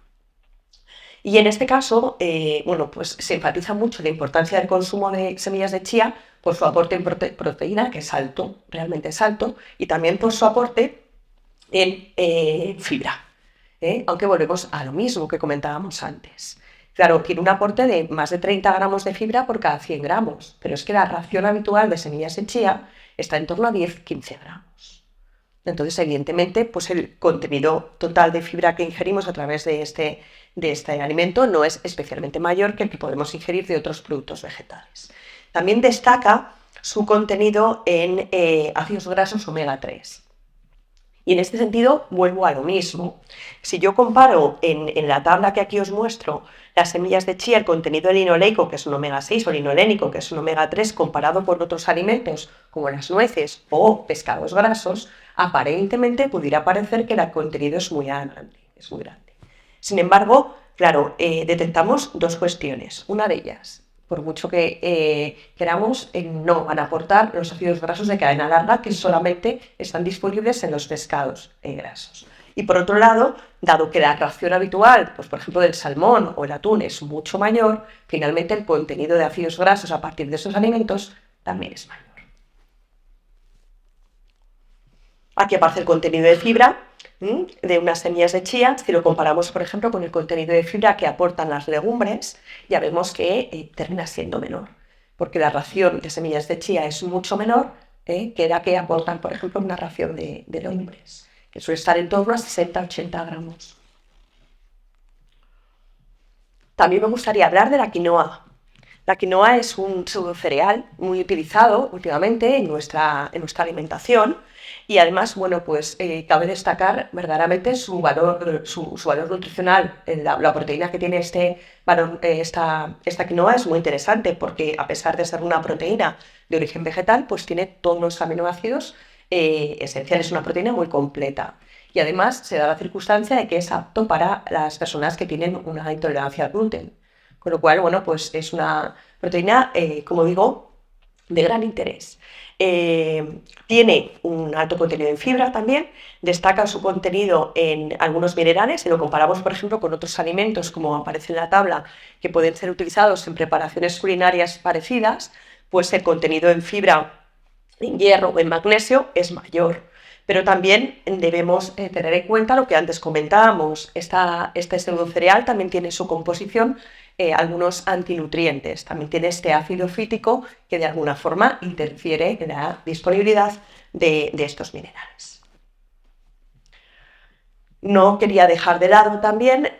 Y en este caso, bueno, pues se enfatiza mucho la importancia del consumo de semillas de chía por su aporte en proteína, que es alto, realmente es alto, y también por su aporte en fibra, aunque volvemos a lo mismo que comentábamos antes. Claro, tiene un aporte de más de 30 gramos de fibra por cada 100 gramos, pero es que la ración habitual de semillas de chía está en torno a 10-15 gramos. Entonces, evidentemente, pues el contenido total de fibra que ingerimos a través de este alimento no es especialmente mayor que el que podemos ingerir de otros productos vegetales. También destaca su contenido en ácidos grasos omega 3. Y en este sentido vuelvo a lo mismo. Si yo comparo en la tabla que aquí os muestro las semillas de chía, el contenido linoleico, que es un omega 6, o linolénico, que es un omega 3, comparado con otros alimentos como las nueces o pescados grasos, aparentemente pudiera parecer que el contenido es muy grande. Sin embargo, claro, detectamos dos cuestiones. Una de ellas, por mucho que queramos, no van a aportar los ácidos grasos de cadena larga que solamente están disponibles en los pescados grasos. Y por otro lado, dado que la ración habitual, pues por ejemplo del salmón o el atún, es mucho mayor, finalmente el contenido de ácidos grasos a partir de esos alimentos también es mayor. Aquí aparece el contenido de fibra de unas semillas de chía. Si lo comparamos, por ejemplo, con el contenido de fibra que aportan las legumbres, ya vemos que termina siendo menor, porque la ración de semillas de chía es mucho menor que la que aportan, por ejemplo, una ración de legumbres, que suele estar en torno a 60-80 gramos. También me gustaría hablar de la quinoa. La quinoa es un pseudocereal muy utilizado últimamente en nuestra alimentación. Y además, bueno, pues cabe destacar verdaderamente su valor nutricional. La proteína que tiene esta quinoa es muy interesante porque, a pesar de ser una proteína de origen vegetal, pues tiene todos los aminoácidos esenciales, una proteína muy completa. Y además se da la circunstancia de que es apto para las personas que tienen una intolerancia al gluten. Con lo cual, bueno, pues es una proteína, como digo, de gran interés. Tiene un alto contenido en fibra también, destaca su contenido en algunos minerales. Si lo comparamos, por ejemplo, con otros alimentos, como aparece en la tabla, que pueden ser utilizados en preparaciones culinarias parecidas, pues el contenido en fibra, en hierro o en magnesio es mayor. Pero también debemos tener en cuenta lo que antes comentábamos. Este pseudocereal también tiene su composición algunos antinutrientes. También tiene este ácido fítico que de alguna forma interfiere en la disponibilidad de estos minerales. No quería dejar de lado también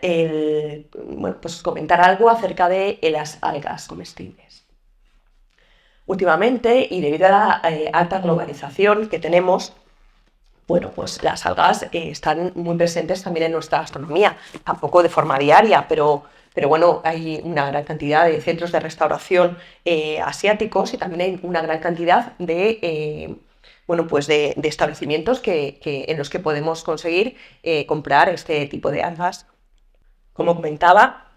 pues comentar algo acerca de las algas comestibles. Últimamente, y debido a la alta globalización que tenemos, bueno, pues las algas están muy presentes también en nuestra gastronomía, tampoco de forma diaria, pero bueno, hay una gran cantidad de centros de restauración asiáticos y también hay una gran cantidad de establecimientos en los que podemos conseguir comprar este tipo de algas. Como comentaba,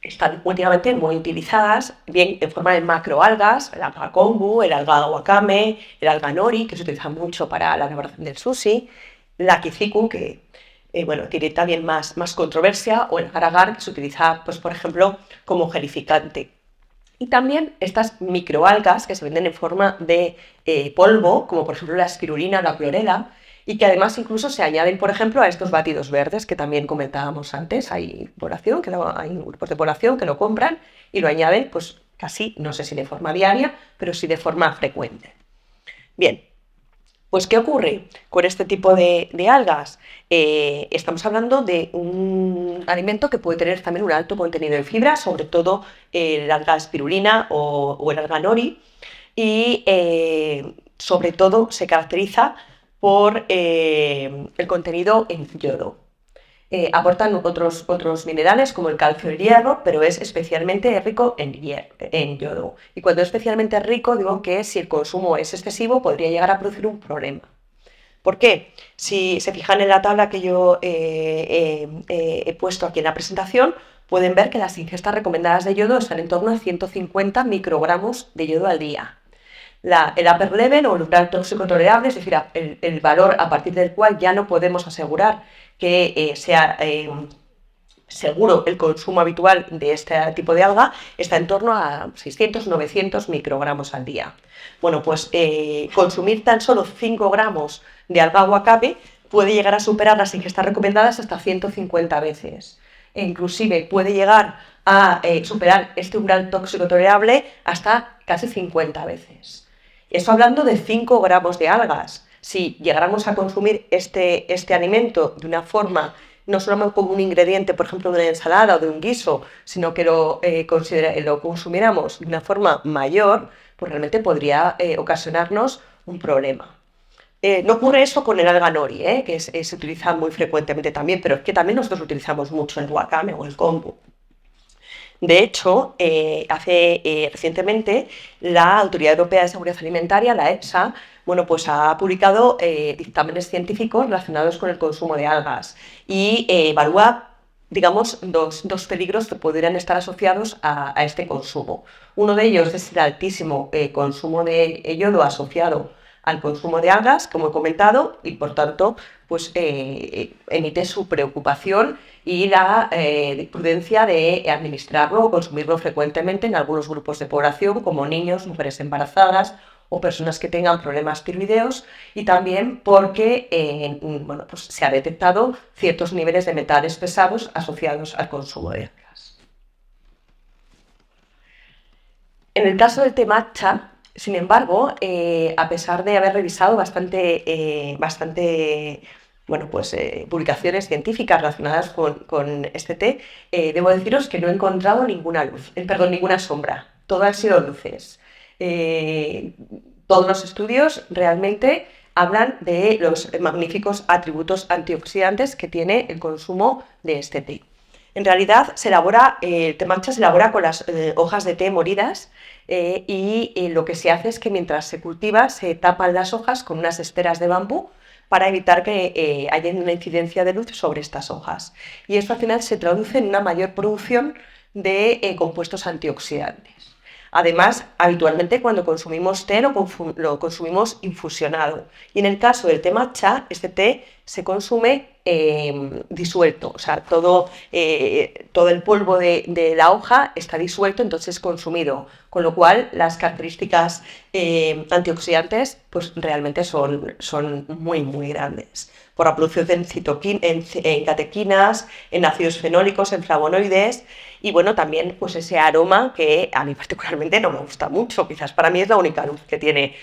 están últimamente muy utilizadas, bien en forma de macroalgas, el alga kombu, el alga wakame, el alga nori, que se utiliza mucho para la elaboración del sushi, la kiziku, que bueno, tiene también más controversia, o el agar-agar, que se utiliza, pues, por ejemplo, como gelificante. Y también estas microalgas que se venden en forma de polvo, como por ejemplo la espirulina o la clorela, y que además incluso se añaden, por ejemplo, a estos batidos verdes que también comentábamos antes. Hay grupos de población que lo compran y lo añaden, pues casi, no sé si de forma diaria, pero sí de forma frecuente. Bien, pues ¿qué ocurre con este tipo de algas? Estamos hablando de un alimento que puede tener también un alto contenido de fibra, sobre todo el alga espirulina o el alga nori, y sobre todo se caracteriza por el contenido en yodo. Aportan otros minerales como el calcio y el hierro, pero es especialmente rico en yodo. Y cuando es especialmente rico, digo que si el consumo es excesivo podría llegar a producir un problema. ¿Por qué? Si se fijan en la tabla que yo he puesto aquí en la presentación, pueden ver que las ingestas recomendadas de yodo están en torno a 150 microgramos de yodo al día. El upper level o el umbral tóxico tolerable, es decir, el valor a partir del cual ya no podemos asegurar que sea seguro el consumo habitual de este tipo de alga, está en torno a 600-900 microgramos al día. Bueno, pues consumir tan solo 5 gramos de alga wakame puede llegar a superar las ingestas recomendadas hasta 150 veces. E inclusive puede llegar a superar este umbral tóxico tolerable hasta casi 50 veces. Esto hablando de 5 gramos de algas. Si llegáramos a consumir este alimento de una forma, no solo como un ingrediente, por ejemplo, de una ensalada o de un guiso, sino que lo consumiéramos de una forma mayor, pues realmente podría ocasionarnos un problema. No ocurre eso con el alga nori, que se utiliza muy frecuentemente también, pero es que también nosotros utilizamos mucho el wakame o el kombu. De hecho, recientemente la Autoridad Europea de Seguridad Alimentaria, la EFSA, bueno, pues ha publicado dictámenes científicos relacionados con el consumo de algas y evalúa, digamos, dos peligros que podrían estar asociados a este consumo. Uno de ellos es el altísimo consumo de yodo asociado al consumo de algas, como he comentado, y por tanto, pues emite su preocupación y la prudencia de administrarlo o consumirlo frecuentemente en algunos grupos de población, como niños, mujeres embarazadas o personas que tengan problemas tiroideos, y también porque bueno, pues se ha detectado ciertos niveles de metales pesados asociados al consumo de algas. En el caso del té matcha, sin embargo, a pesar de haber revisado bastante bueno, pues, publicaciones científicas relacionadas con este té, debo deciros que no he encontrado ninguna sombra. Todo han sido luces. Todos los estudios realmente hablan de los magníficos atributos antioxidantes que tiene el consumo de este té. En realidad, el té matcha se elabora con las hojas de té molidas y lo que se hace es que mientras se cultiva se tapan las hojas con unas esteras de bambú para evitar que haya una incidencia de luz sobre estas hojas. Y esto al final se traduce en una mayor producción de compuestos antioxidantes. Además, habitualmente cuando consumimos té lo consumimos infusionado. Y en el caso del té matcha, este té se consume disuelto, o sea, todo el polvo de la hoja está disuelto, entonces consumido, con lo cual las características antioxidantes pues realmente son muy, muy grandes. Por la producción en catequinas, en ácidos fenólicos, en flavonoides, y bueno, también pues ese aroma que a mí particularmente no me gusta mucho. Quizás para mí es la única luz que tiene,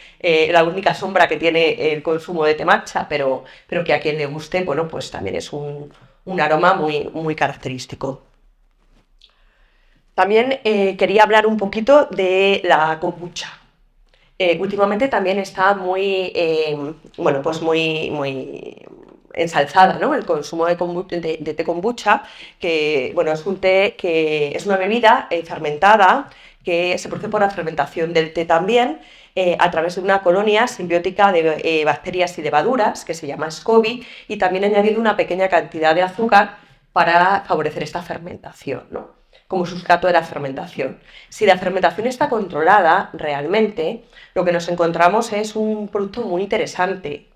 la única sombra que tiene el consumo de té matcha, pero que a quien le guste, bueno, pues también es un aroma muy, muy característico. También quería hablar un poquito de la kombucha. Últimamente también está muy ensalzada, ¿no? El consumo de té kombucha, que bueno, es un té que es una bebida fermentada que se produce por la fermentación del té también, a través de una colonia simbiótica de bacterias y levaduras que se llama SCOBY, y también añadido una pequeña cantidad de azúcar para favorecer esta fermentación, ¿no? como sustrato de la fermentación. Si la fermentación está controlada realmente, lo que nos encontramos es un producto muy interesante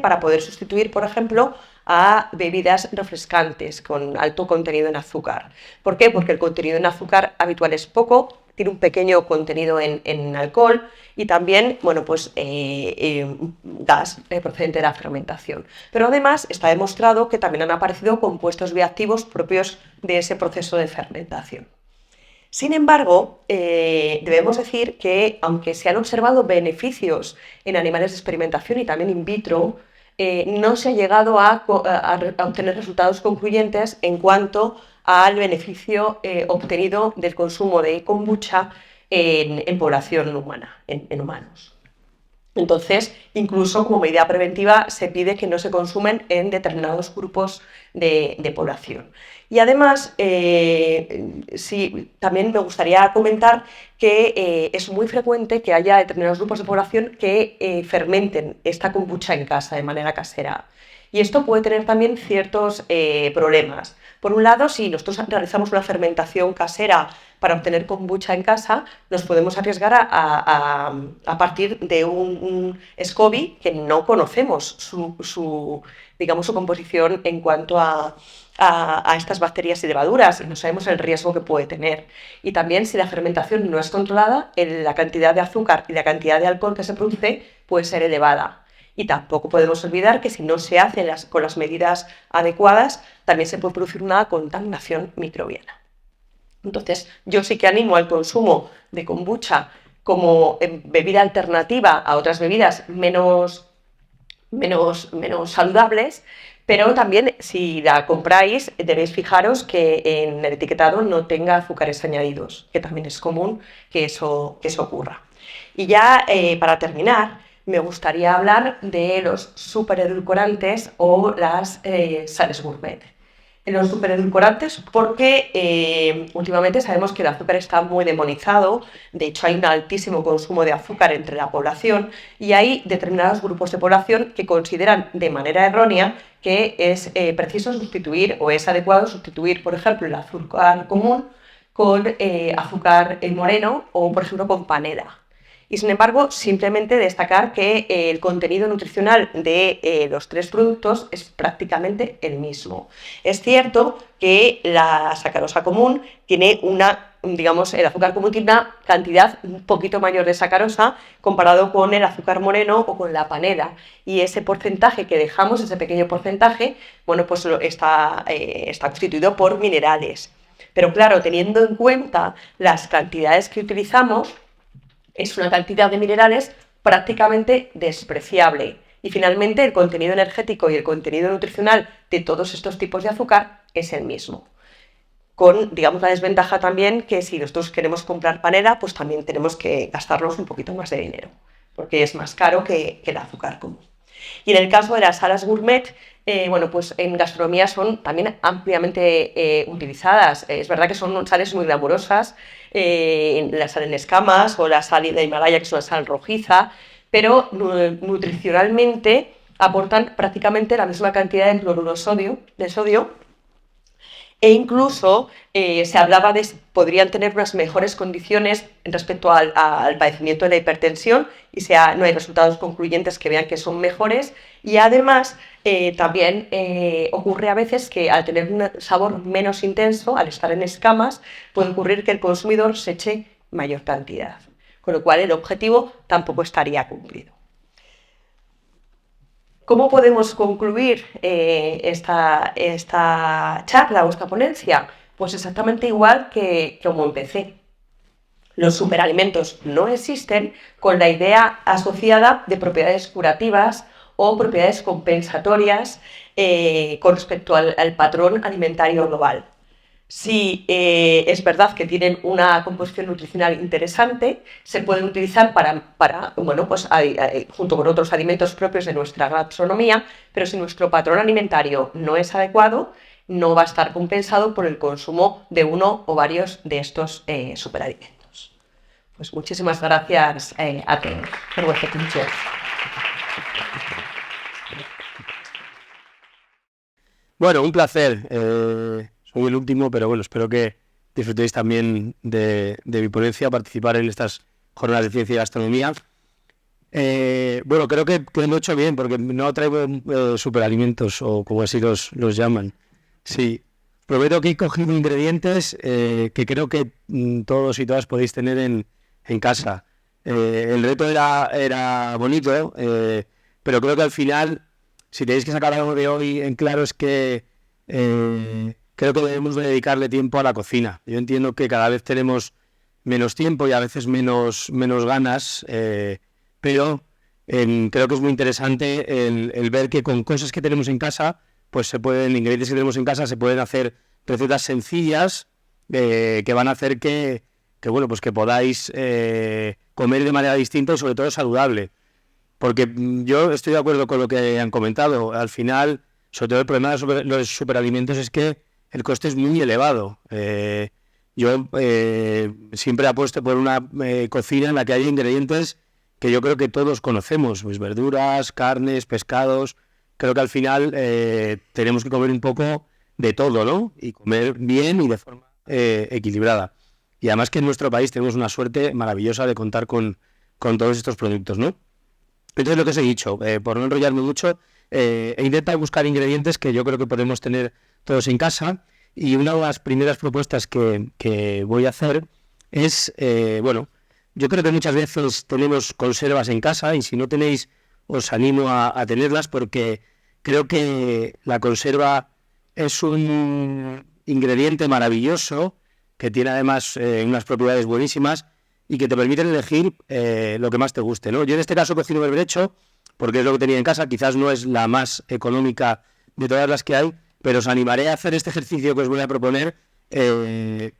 para poder sustituir, por ejemplo, a bebidas refrescantes con alto contenido en azúcar. ¿Por qué? Porque el contenido en azúcar habitual es poco, tiene un pequeño contenido en alcohol y también, bueno, pues gas procedente de la fermentación. Pero además está demostrado que también han aparecido compuestos bioactivos propios de ese proceso de fermentación. Sin embargo, debemos decir que, aunque se han observado beneficios en animales de experimentación y también in vitro, no se ha llegado a obtener resultados concluyentes en cuanto al beneficio obtenido del consumo de kombucha en población humana, en humanos. Entonces, incluso como medida preventiva, se pide que no se consumen en determinados grupos de población. Y además, sí, también me gustaría comentar que es muy frecuente que haya determinados grupos de población que fermenten esta kombucha en casa, de manera casera. Y esto puede tener también ciertos problemas. Por un lado, si nosotros realizamos una fermentación casera para obtener kombucha en casa, nos podemos arriesgar a partir de un SCOBY que no conocemos su composición en cuanto a estas bacterias y levaduras, y no sabemos el riesgo que puede tener. Y también, si la fermentación no es controlada, la cantidad de azúcar y la cantidad de alcohol que se produce puede ser elevada. Y tampoco podemos olvidar que si no se hace con las medidas adecuadas, también se puede producir una contaminación microbiana. Entonces, yo sí que animo al consumo de kombucha como bebida alternativa a otras bebidas menos saludables, pero también, si la compráis, debéis fijaros que en el etiquetado no tenga azúcares añadidos, que también es común que eso ocurra. Y ya, para terminar, me gustaría hablar de los superedulcorantes o las sales gourmet. En los superedulcorantes, porque últimamente sabemos que el azúcar está muy demonizado, de hecho hay un altísimo consumo de azúcar entre la población y hay determinados grupos de población que consideran de manera errónea que es preciso sustituir o es adecuado sustituir, por ejemplo, el azúcar común con azúcar moreno o, por ejemplo, con panela. Y sin embargo, simplemente destacar que el contenido nutricional de los tres productos es prácticamente el mismo. Es cierto que la sacarosa común tiene el azúcar común tiene una cantidad un poquito mayor de sacarosa comparado con el azúcar moreno o con la panela. Y ese porcentaje que dejamos, ese pequeño porcentaje, bueno, pues está constituido por minerales. Pero claro, teniendo en cuenta las cantidades que utilizamos, es una cantidad de minerales prácticamente despreciable. Y finalmente, el contenido energético y el contenido nutricional de todos estos tipos de azúcar es el mismo. Con, la desventaja también que si nosotros queremos comprar panela, pues también tenemos que gastarnos un poquito más de dinero, porque es más caro que el azúcar común. Y en el caso de las salas gourmet, pues en gastronomía son también ampliamente utilizadas. Es verdad que son sales muy glamurosas, la sal en escamas o la sal de Himalaya, que es una sal rojiza, pero nutricionalmente aportan prácticamente la misma cantidad de cloruro de sodio, e incluso se hablaba de que podrían tener unas mejores condiciones respecto al padecimiento de la hipertensión, y no hay resultados concluyentes que vean que son mejores. Y además también ocurre a veces que, al tener un sabor menos intenso, al estar en escamas, puede ocurrir que el consumidor se eche mayor cantidad, con lo cual el objetivo tampoco estaría cumplido. ¿Cómo podemos concluir esta charla o esta ponencia? Pues exactamente igual que como empecé. Los superalimentos no existen, con la idea asociada de propiedades curativas o propiedades compensatorias con respecto al patrón alimentario global. Si es verdad que tienen una composición nutricional interesante, se pueden utilizar junto con otros alimentos propios de nuestra gastronomía, pero si nuestro patrón alimentario no es adecuado, no va a estar compensado por el consumo de uno o varios de estos superalimentos. Pues muchísimas gracias a todos por vuestra atención. Bueno, un placer. Soy el último, pero bueno, espero que disfrutéis también de mi ponencia, participar en estas jornadas de ciencia y gastronomía. Bueno, creo que lo he hecho bien, porque no traigo superalimentos, o como así los llaman. Sí, prometo que he cogido ingredientes que creo que todos y todas podéis tener en casa. El reto era bonito, pero creo que al final, si tenéis que sacar algo de hoy en claro, es que creo que debemos de dedicarle tiempo a la cocina. Yo entiendo que cada vez tenemos menos tiempo y a veces menos ganas, pero creo que es muy interesante el ver que con cosas que tenemos en casa, pues ingredientes que tenemos en casa, se pueden hacer recetas sencillas que van a hacer que bueno, pues que podáis comer de manera distinta y sobre todo saludable. Porque yo estoy de acuerdo con lo que han comentado. Al final, sobre todo el problema de los superalimentos es que el coste es muy elevado. Yo siempre apuesto por una cocina en la que haya ingredientes que yo creo que todos conocemos, pues verduras, carnes, pescados. Creo que al final tenemos que comer un poco de todo, ¿no? Y comer bien y de forma equilibrada. Y además que en nuestro país tenemos una suerte maravillosa de contar con todos estos productos, ¿no? Entonces, lo que os he dicho, por no enrollarme mucho, he intentado buscar ingredientes que yo creo que podemos tener todos en casa, y una de las primeras propuestas que voy a hacer es, bueno, yo creo que muchas veces tenemos conservas en casa, y si no tenéis, os animo a tenerlas, porque creo que la conserva es un ingrediente maravilloso, que tiene además unas propiedades buenísimas, y que te permiten elegir lo que más te guste, ¿no? Yo en este caso cocino berberecho, porque es lo que tenía en casa. Quizás no es la más económica de todas las que hay, pero os animaré a hacer este ejercicio que os voy a proponer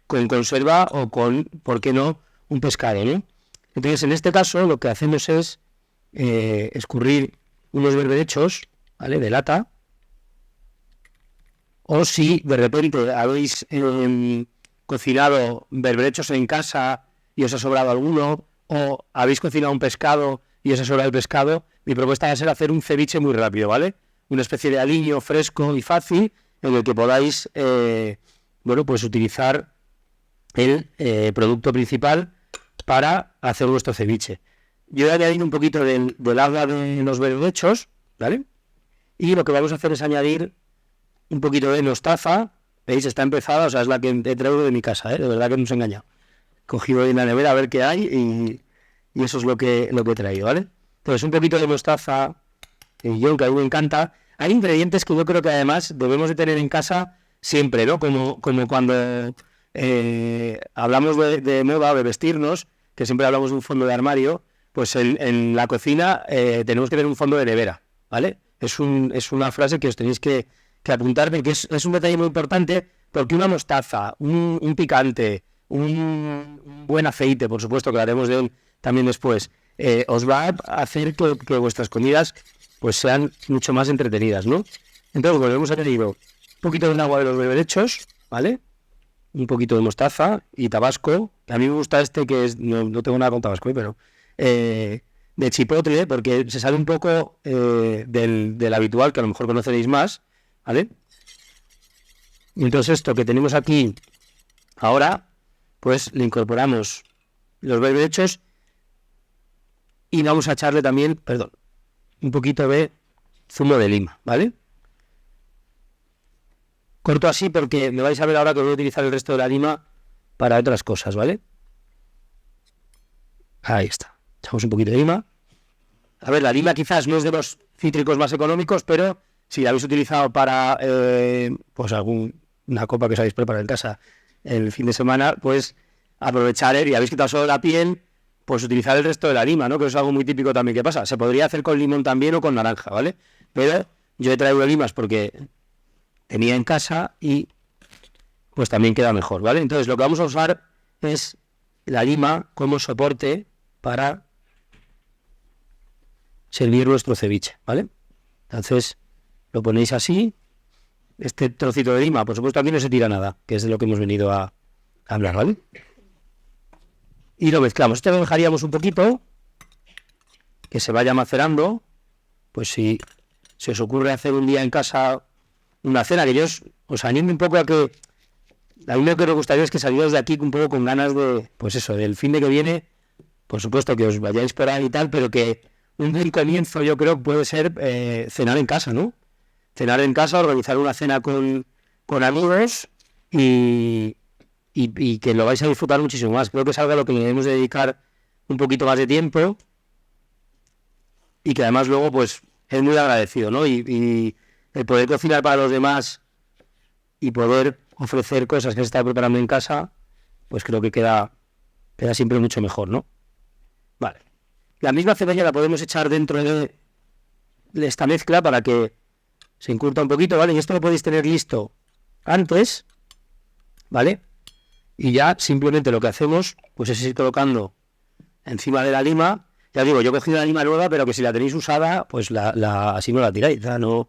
con conserva o con, ¿por qué no?, un pescado, ¿no? Entonces, en este caso, lo que hacemos es escurrir unos berberechos, ¿vale?, de lata, o si de repente habéis cocinado berberechos en casa y os ha sobrado alguno, o habéis cocinado un pescado y os ha sobrado el pescado, mi propuesta va a ser hacer un ceviche muy rápido, ¿vale? Una especie de aliño fresco y fácil, en el que podáis, bueno, pues utilizar el producto principal para hacer vuestro ceviche. Yo he añadido un poquito del agua de los berberechos, ¿vale? Y lo que vamos a hacer es añadir un poquito de mostaza. ¿Veis? Está empezada, o sea, es la que he traído de mi casa, de verdad que no os he engañado. Cogido en la nevera a ver qué hay, y eso es lo que he traído, ¿vale? Entonces, un poquito de mostaza, que a mí me encanta. Hay ingredientes que yo creo que además debemos de tener en casa siempre, ¿no? Como cuando hablamos de moda, de vestirnos, que siempre hablamos de un fondo de armario, pues en la cocina tenemos que tener un fondo de nevera, ¿vale? Es una frase que os tenéis que apuntar, porque es un detalle muy importante, porque una mostaza, un picante, un buen aceite, por supuesto, que hablaremos de él también después, os va a hacer que vuestras comidas pues sean mucho más entretenidas, ¿no? Entonces, bueno, hemos añadido un poquito de agua de los berberechos, ¿vale? Un poquito de mostaza y tabasco. A mí me gusta que es, no tengo nada con tabasco, pero de chipotle, porque se sale un poco del habitual, que a lo mejor conoceréis más, ¿vale? Y entonces esto que tenemos aquí ahora, pues le incorporamos los berberechos y vamos a echarle también, un poquito de zumo de lima, ¿vale? Corto así porque me vais a ver ahora que voy a utilizar el resto de la lima para otras cosas, ¿vale? Ahí está. Echamos un poquito de lima. A ver, la lima quizás no es de los cítricos más económicos, pero si la habéis utilizado para pues una copa que os habéis preparado en casa el fin de semana, pues aprovechar y habéis quitado solo la piel, pues utilizar el resto de la lima, ¿no? Que es algo muy típico también que pasa. Se podría hacer con limón también o con naranja, ¿vale? Pero yo he traído limas porque tenía en casa y pues también queda mejor, ¿vale? Entonces lo que vamos a usar es la lima como soporte para servir nuestro ceviche, ¿vale? Entonces lo ponéis así. Este trocito de lima, por supuesto, aquí no se tira nada, que es de lo que hemos venido a hablar, ¿vale? Y lo mezclamos. Este lo dejaríamos un poquito, que se vaya macerando. Pues si se os ocurre hacer un día en casa una cena, que yo os animo un poco a que a mí lo que me gustaría es que salierais de aquí un poco con ganas de, pues eso, del fin de que viene, por supuesto que os vayáis por ahí y tal, pero que un buen comienzo yo creo que puede ser cenar en casa, ¿no? Cenar en casa, organizar una cena con amigos y que lo vais a disfrutar muchísimo más. Creo que es algo a lo que le debemos dedicar un poquito más de tiempo y que además luego pues es muy agradecido, ¿no? Y el poder cocinar para los demás y poder ofrecer cosas que se está preparando en casa, pues creo que queda siempre mucho mejor, ¿no? Vale. La misma cebolla la podemos echar dentro de esta mezcla para que se encurta un poquito, ¿vale? Y esto lo podéis tener listo antes, ¿vale? Y ya simplemente lo que hacemos, pues es ir colocando encima de la lima. Ya digo, yo he cogido la lima nueva, pero que si la tenéis usada, pues así no la tiráis, ya no.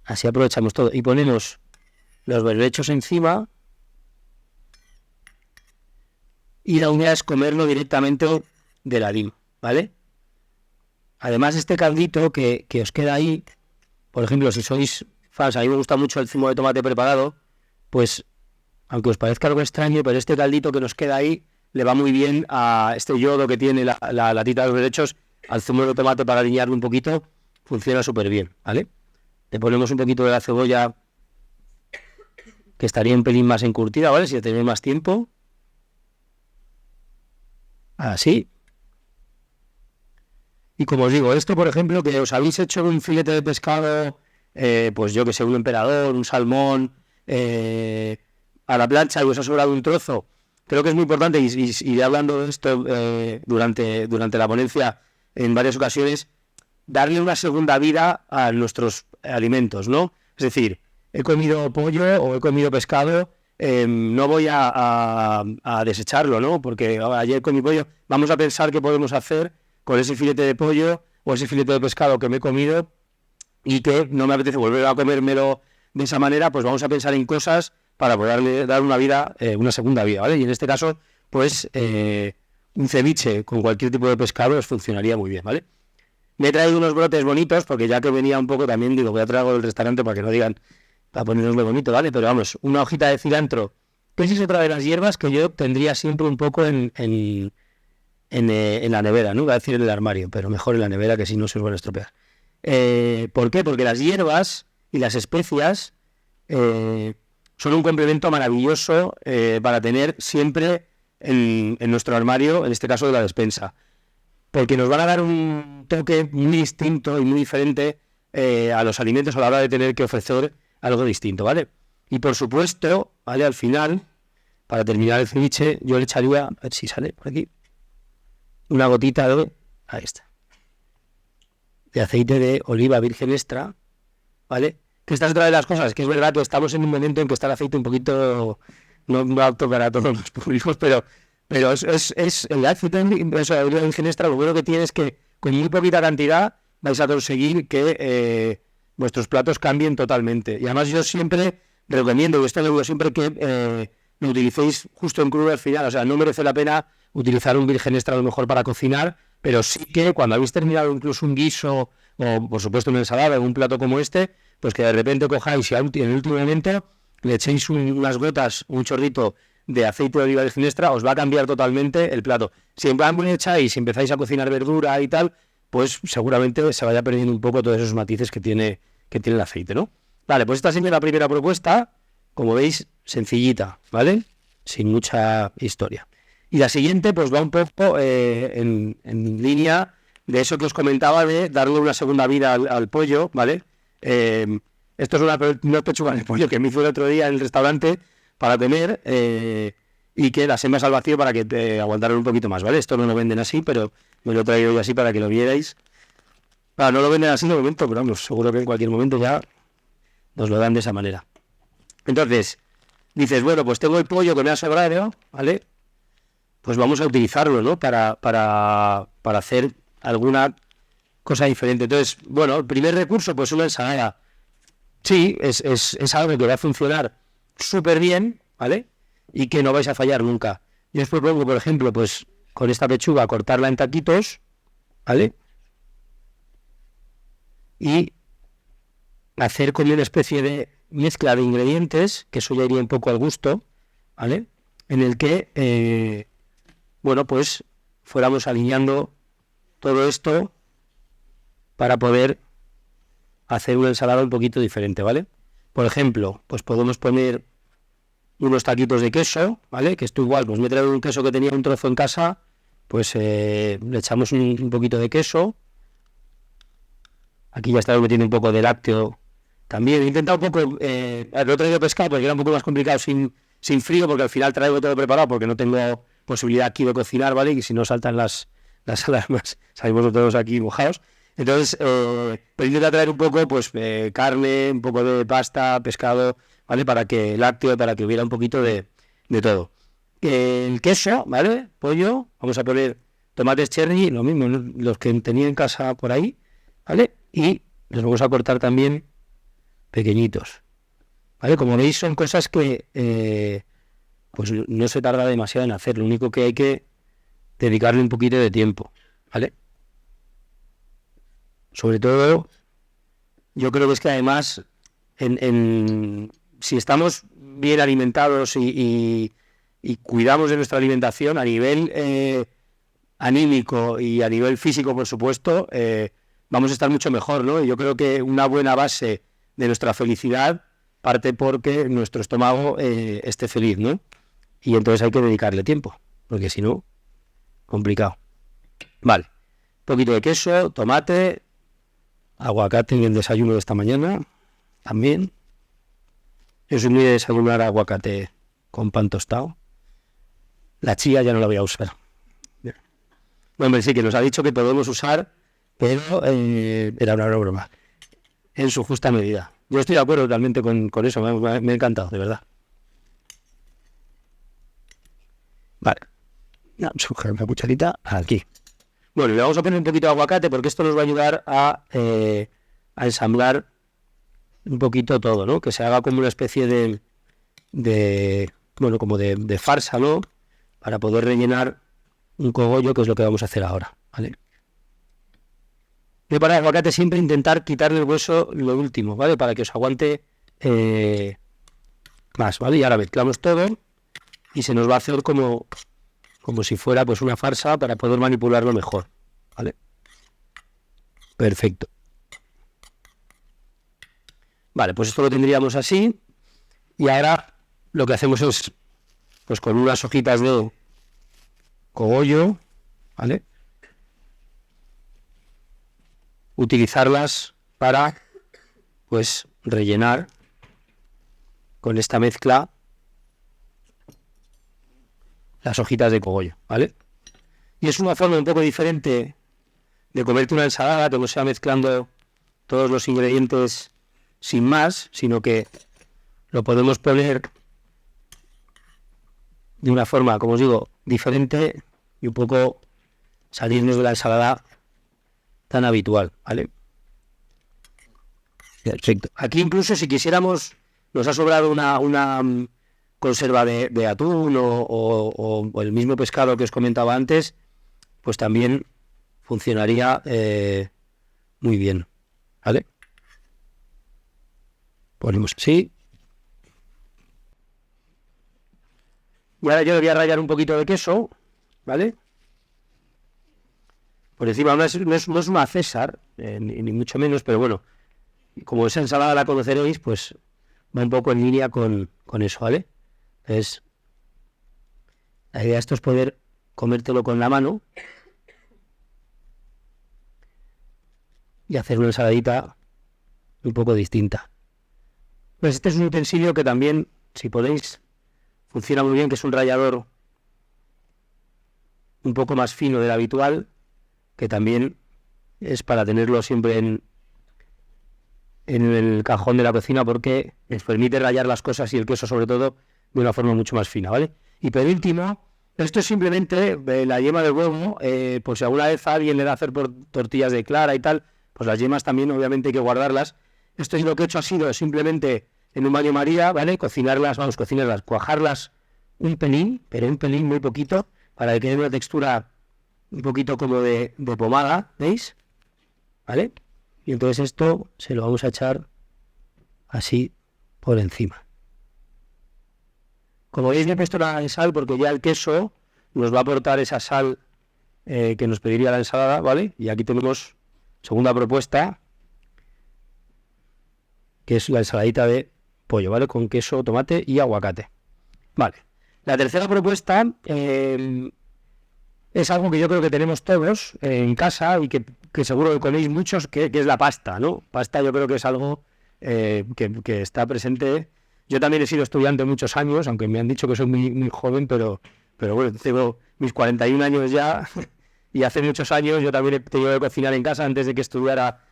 Así aprovechamos todo. Y ponemos los berbechos encima. Y la idea es comerlo directamente de la lima, ¿vale? Además, este caldito que os queda ahí, por ejemplo, si sois fans, a mí me gusta mucho el zumo de tomate preparado, pues, aunque os parezca algo extraño, pero este caldito que nos queda ahí le va muy bien a este yodo que tiene la latita de los berbechos, al zumo de tomate para aliñarlo un poquito, funciona súper bien, ¿vale? Le ponemos un poquito de la cebolla, que estaría un pelín más encurtida, ¿vale? Si tenéis más tiempo. Así. Y como os digo, esto, por ejemplo, que os habéis hecho un filete de pescado, pues yo que sé, un emperador, un salmón, a la plancha y os ha sobrado un trozo, creo que es muy importante, y iré hablando de esto durante la ponencia en varias ocasiones, darle una segunda vida a nuestros alimentos, ¿no? Es decir, he comido pollo o he comido pescado, no voy a desecharlo, ¿no? Porque ayer comí pollo, vamos a pensar qué podemos hacer con ese filete de pollo o ese filete de pescado que me he comido y que no me apetece volver a comérmelo de esa manera, pues vamos a pensar en cosas para poderle dar una vida, una segunda vida, ¿vale? Y en este caso, pues un ceviche con cualquier tipo de pescado os funcionaría muy bien, ¿vale? Me he traído unos brotes bonitos, porque ya que venía un poco también, digo, voy a traer algo del restaurante para que no digan, para ponernoslo bonito, ¿vale? Pero vamos, una hojita de cilantro, que es otra de las hierbas que yo tendría siempre un poco en la nevera, ¿no? Iba a decir en el armario, pero mejor en la nevera, que si no se os van a estropear. ¿Por qué? Porque las hierbas y las especias son un complemento maravilloso para tener siempre en nuestro armario, en este caso de la despensa, porque nos van a dar un toque muy distinto y muy diferente a los alimentos a la hora de tener que ofrecer algo distinto, ¿vale? Y por supuesto, ¿vale? Al final, para terminar el ceviche, yo le echaría, a ver si sale por aquí, una gotita de, ahí está, de aceite de oliva virgen extra, ¿vale? Que esta es otra de las cosas, que es verdad que estamos en un momento en que está el aceite un poquito, no va a tocar a todos los públicos, pero es el aceite de oliva virgen extra, lo bueno que tiene es que con muy poquita cantidad vais a conseguir que vuestros platos cambien totalmente. Y además yo siempre recomiendo, y esto lo digo siempre, que lo utilicéis justo en crudo al final, o sea, no merece la pena utilizar un virgen extra a lo mejor para cocinar, pero sí que cuando habéis terminado incluso un guiso o por supuesto una ensalada en un plato como este, pues que de repente cojáis y en el último momento le echéis unas gotas, un chorrito de aceite de oliva virgen extra, os va a cambiar totalmente el plato. Si en plan echáis y empezáis a cocinar verdura y tal, pues seguramente se vaya perdiendo un poco todos esos matices que tiene el aceite, ¿no? Vale, pues esta sería la primera propuesta, como veis, sencillita, ¿vale? Sin mucha historia. Y la siguiente, pues va un poco en línea de eso que os comentaba de darle una segunda vida al pollo, ¿vale? Esto es unas pechugas de pollo que me hizo el otro día en el restaurante para tener y que las envas al vacío para que te aguantaran un poquito más, ¿vale? Esto no lo venden así, pero me lo he traído yo así para que lo vierais. No lo venden así de momento, pero vamos, seguro que en cualquier momento ya nos lo dan de esa manera. Entonces, dices, bueno, pues tengo el pollo que me ha sobrado, ¿vale? Pues vamos a utilizarlo, ¿no? Para hacer alguna cosa diferente. Entonces, bueno, el primer recurso, pues una ensalada. Sí, es algo que va a funcionar súper bien, ¿vale? Y que no vais a fallar nunca. Yo os propongo, por ejemplo, pues con esta pechuga cortarla en taquitos, ¿vale? Y hacer como una especie mezcla de ingredientes, que eso ya iría un poco al gusto, ¿vale? En el que, bueno, pues fuéramos alineando todo esto para poder hacer una ensalada un poquito diferente, ¿vale? Por ejemplo, pues podemos poner unos taquitos de queso, ¿vale? Que esto igual, pues me he traído un queso que tenía un trozo en casa, pues le echamos un poquito de queso. Aquí ya estamos metiendo un poco de lácteo también. He intentado un poco, lo he traído pescado porque era un poco más complicado sin frío, porque al final traigo todo preparado porque no tengo posibilidad aquí de cocinar, ¿vale? Y si no saltan las alarmas, salimos todos aquí mojados. Entonces, pues intenta traer un poco, pues, carne, un poco de pasta, pescado, ¿vale? Para que lácteo, para que hubiera un poquito de todo. El queso, ¿vale? Pollo, vamos a poner tomates cherry, lo mismo, ¿no? Los que tenía en casa por ahí, ¿vale? Y los vamos a cortar también pequeñitos, ¿vale? Como veis, son cosas que, pues, no se tarda demasiado en hacer, lo único que hay que dedicarle un poquito de tiempo, ¿vale? Sobre todo, yo creo que es que además, si estamos bien alimentados y cuidamos de nuestra alimentación a nivel anímico y a nivel físico, por supuesto, vamos a estar mucho mejor, ¿no? Y yo creo que una buena base de nuestra felicidad parte porque nuestro estómago esté feliz, ¿no? Y entonces hay que dedicarle tiempo, porque si no, complicado. Vale, un poquito de queso, tomate, aguacate en el desayuno de esta mañana, también. Yo soy muy de desayunar aguacate con pan tostado. La chía ya no la voy a usar. Bueno, sí, que nos ha dicho que podemos usar, pero era una broma. En su justa medida. Yo estoy de acuerdo totalmente con eso, me ha encantado, de verdad. Vale. Vamos a coger una cucharita aquí. Bueno, y le vamos a poner un poquito de aguacate porque esto nos va a ayudar a ensamblar un poquito todo, ¿no? Que se haga como una especie bueno, como de farsa, ¿no? Para poder rellenar un cogollo, que es lo que vamos a hacer ahora, ¿vale? Voy para el aguacate siempre intentar quitarle el hueso lo último, ¿vale? Para que os aguante más, ¿vale? Y ahora mezclamos todo y se nos va a hacer como si fuera pues una farsa para poder manipularlo mejor, ¿vale? Perfecto. Vale, pues esto lo tendríamos así y ahora lo que hacemos es, pues con unas hojitas de cogollo, ¿vale? Utilizarlas para, pues, rellenar con esta mezcla las hojitas de cogollo, ¿vale? Y es una forma un poco diferente de comerte una ensalada, que no sea mezclando todos los ingredientes sin más, sino que lo podemos poner de una forma, como os digo, diferente y un poco salirnos de la ensalada tan habitual, ¿vale? Perfecto. Aquí incluso si quisiéramos, nos ha sobrado una conserva de atún o el mismo pescado que os comentaba antes, pues también funcionaría muy bien, ¿vale? Ponemos así. Y ahora yo le voy a rallar un poquito de queso, ¿vale? Por encima no es una César, ni mucho menos, pero bueno, como esa ensalada la conoceréis, pues va un poco en línea con eso, ¿vale? Entonces, la idea de esto es poder comértelo con la mano y hacer una ensaladita un poco distinta. Pues este es un utensilio que también, si podéis, funciona muy bien, que es un rallador un poco más fino del habitual, que también es para tenerlo siempre en el cajón de la cocina, porque les permite rallar las cosas y el queso sobre todo de una forma mucho más fina, ¿vale? Y por último, esto es simplemente la yema del huevo, por si alguna vez a alguien le da a hacer por tortillas de clara y tal, pues las yemas también obviamente hay que guardarlas. Esto es lo que he hecho, ha sido simplemente en un baño María, ¿vale? Cocinarlas, cuajarlas un pelín, pero un pelín muy poquito, para que quede una textura un poquito como de pomada, ¿veis? ¿Vale? Y entonces esto se lo vamos a echar así por encima. Como veis, le he puesto nada de sal porque ya el queso nos va a aportar esa sal que nos pediría la ensalada, ¿vale? Y aquí tenemos segunda propuesta, que es la ensaladita de pollo, ¿vale? Con queso, tomate y aguacate. Vale. La tercera propuesta es algo que yo creo que tenemos todos en casa y que seguro que coméis muchos, que es la pasta, ¿no? Pasta yo creo que es algo que está presente. Yo también he sido estudiante muchos años, aunque me han dicho que soy muy joven, pero bueno, tengo mis 41 años ya y hace muchos años yo también he tenido que cocinar en casa antes de que estudiara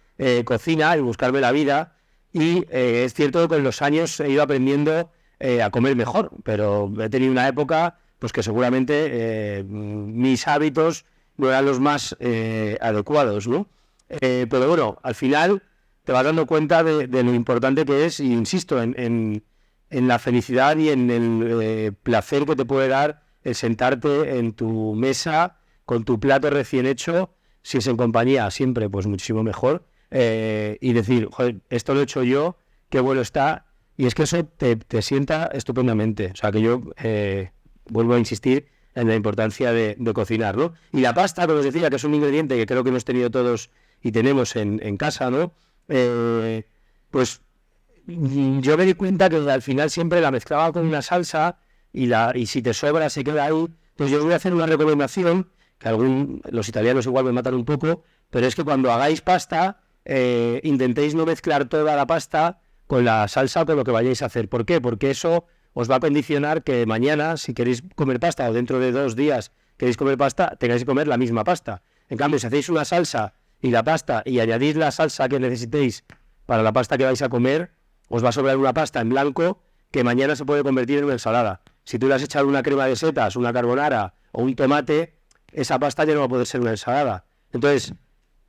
cocina y buscarme la vida. Y es cierto que con los años he ido aprendiendo a comer mejor, pero he tenido una época pues que seguramente mis hábitos no eran los más adecuados, ¿no? Pero bueno, al final te vas dando cuenta de lo importante que es, y insisto, en la felicidad y en el placer que te puede dar el sentarte en tu mesa con tu plato recién hecho, si es en compañía, siempre pues muchísimo mejor, y decir, joder, esto lo he hecho yo, qué bueno está, y es que eso te sienta estupendamente. O sea que yo vuelvo a insistir en la importancia de cocinar, ¿no? Y la pasta, como os decía, que es un ingrediente que creo que hemos tenido todos y tenemos en casa, ¿no? Pues yo me di cuenta que al final siempre la mezclaba con una salsa y si te sobra se queda ahí. Pues yo os voy a hacer una recomendación, que los italianos igual me matan un poco, pero es que cuando hagáis pasta, intentéis no mezclar toda la pasta con la salsa o con lo que vayáis a hacer. ¿Por qué? Porque eso os va a condicionar que mañana, si queréis comer pasta, o dentro de 2 días queréis comer pasta, tengáis que comer la misma pasta. En cambio, si hacéis una salsa y la pasta y añadís la salsa que necesitéis para la pasta que vais a comer, os va a sobrar una pasta en blanco que mañana se puede convertir en una ensalada. Si tú le has echado una crema de setas, una carbonara o un tomate, esa pasta ya no va a poder ser una ensalada. Entonces,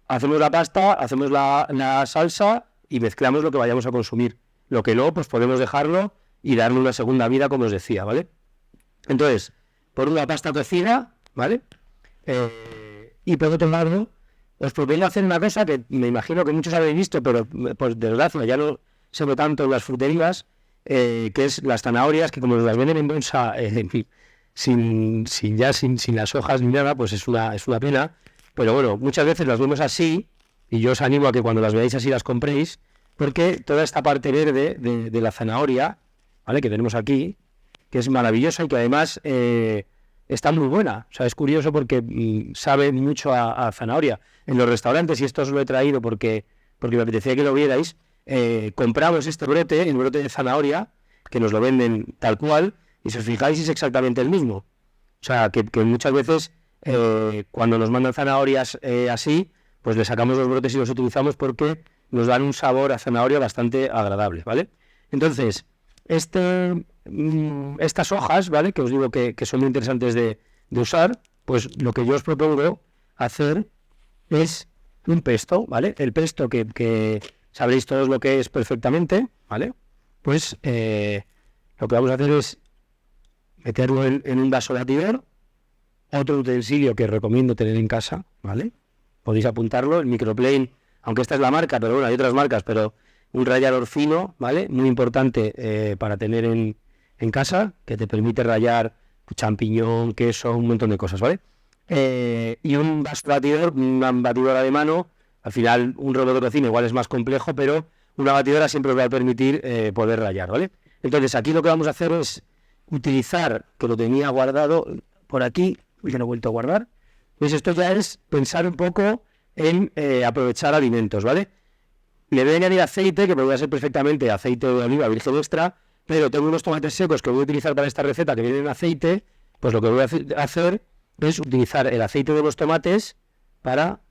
hacemos la pasta, hacemos la salsa y mezclamos lo que vayamos a consumir. Lo que no, pues podemos dejarlo y darle una segunda vida, como os decía, ¿vale? Entonces, por una pasta cocida, ¿vale? Y por otro lado, os propongo hacer una cosa que me imagino que muchos habéis visto, pero por desgracia ya no se ve tanto en las fruterías, que es las zanahorias, que como las venden en bolsa, sin las hojas ni nada, pues es una pena. Pero bueno, muchas veces las vemos así, y yo os animo a que cuando las veáis así las compréis, porque toda esta parte verde de la zanahoria, ¿vale?, que tenemos aquí, que es maravillosa y que además está muy buena. O sea, es curioso porque sabe mucho a zanahoria. En los restaurantes, y esto os lo he traído porque me apetecía que lo vierais, compramos este brote, el brote de zanahoria, que nos lo venden tal cual, y si os fijáis es exactamente el mismo. O sea, que muchas veces cuando nos mandan zanahorias así, pues le sacamos los brotes y los utilizamos porque nos dan un sabor a zanahoria bastante agradable, ¿vale? Entonces, estas hojas, ¿vale?, que os digo que son muy interesantes de usar, pues lo que yo os propongo hacer es un pesto, ¿vale? El pesto que sabréis todos lo que es perfectamente, ¿vale? Pues lo que vamos a hacer es meterlo en un vaso batidor. Otro utensilio que recomiendo tener en casa, ¿vale? Podéis apuntarlo, el Microplane, aunque esta es la marca, pero bueno, hay otras marcas, pero un rallador fino, ¿vale? Muy importante para tener en casa, que te permite rallar champiñón, queso, un montón de cosas, ¿vale? Y un vaso batidor, una batidora de mano. Al final un robot de cocina igual es más complejo, pero una batidora siempre os va a permitir poder rallar, ¿vale? Entonces aquí lo que vamos a hacer es utilizar, que lo tenía guardado por aquí, que no he vuelto a guardar, pues esto ya es pensar un poco en aprovechar alimentos, ¿vale? Le voy a añadir aceite, que me voy a hacer perfectamente aceite de oliva virgen extra, pero tengo unos tomates secos que voy a utilizar para esta receta que vienen en aceite, pues lo que voy a hacer es utilizar el aceite de los tomates para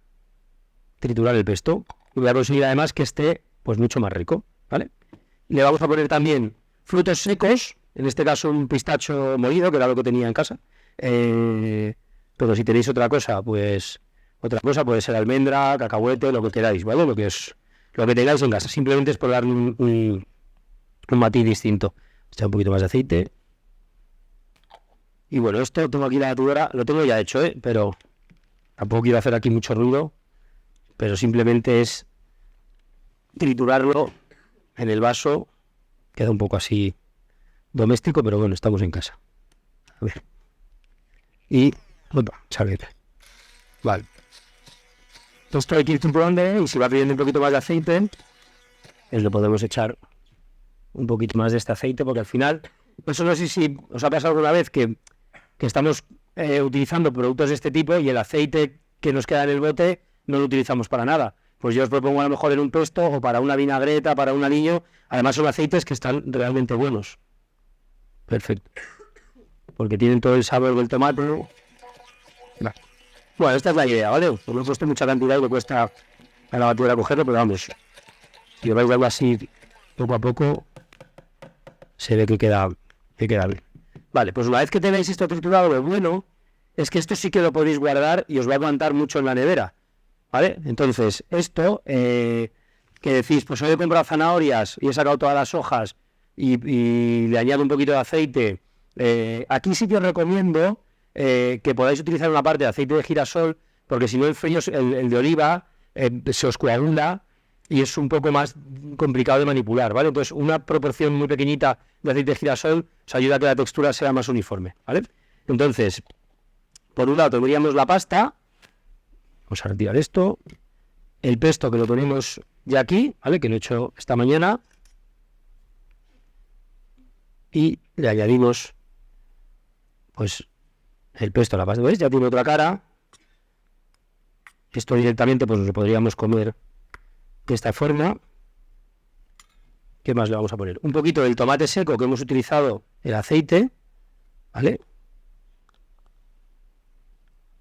triturar el pesto, y voy a conseguir además que esté pues mucho más rico, ¿vale? Le vamos a poner también frutos secos, en este caso un pistacho molido, que era lo que tenía en casa, pero si tenéis otra cosa puede ser almendra, cacahuete, lo que queráis, ¿vale? Lo que tengáis en casa, simplemente es por darle un matiz distinto. Echar un poquito más de aceite. Y bueno, esto tengo aquí la batidora, lo tengo ya hecho, pero tampoco quiero hacer aquí mucho ruido, pero simplemente es triturarlo en el vaso Queda un poco así doméstico, pero bueno, estamos en casa. A ver. Y... opa, sale. Vale. Esto hay que ir temprano y si va pidiendo un poquito más de aceite, pues le podemos echar un poquito más de este aceite, porque al final, eso no sé si os ha pasado alguna vez que estamos utilizando productos de este tipo y el aceite que nos queda en el bote no lo utilizamos para nada. Pues yo os propongo a lo mejor en un pesto o para una vinagreta, para un aliño. Además son aceites que están realmente buenos. Perfecto. Porque tienen todo el sabor del tomate. Vale. Bueno, esta es la idea, ¿vale? Pues me he puesto mucha cantidad y me cuesta a la batidora cogerlo, pero vamos. Si vais algo así poco a poco, se ve que queda bien. Vale, pues una vez que tenéis esto triturado, lo bueno es que esto sí que lo podéis guardar y os va a aguantar mucho en la nevera, ¿vale? Entonces, esto, que decís, pues hoy he comprado zanahorias y he sacado todas las hojas y le añado un poquito de aceite, aquí sí que os recomiendo que podáis utilizar una parte de aceite de girasol, porque si no el frío, el de oliva, se os coagula y es un poco más complicado de manipular, ¿vale? Entonces, una proporción muy pequeñita de aceite de girasol os ayuda a que la textura sea más uniforme, ¿vale? Entonces, por un lado tendríamos la pasta, vamos a retirar esto, el pesto que lo ponemos ya aquí, ¿vale? Que lo he hecho esta mañana, y le añadimos, pues, el pesto a la pasta, ¿veis? Ya tiene otra cara. Esto directamente, pues, lo podríamos comer de esta forma. ¿Qué más le vamos a poner? Un poquito del tomate seco que hemos utilizado, el aceite, ¿vale?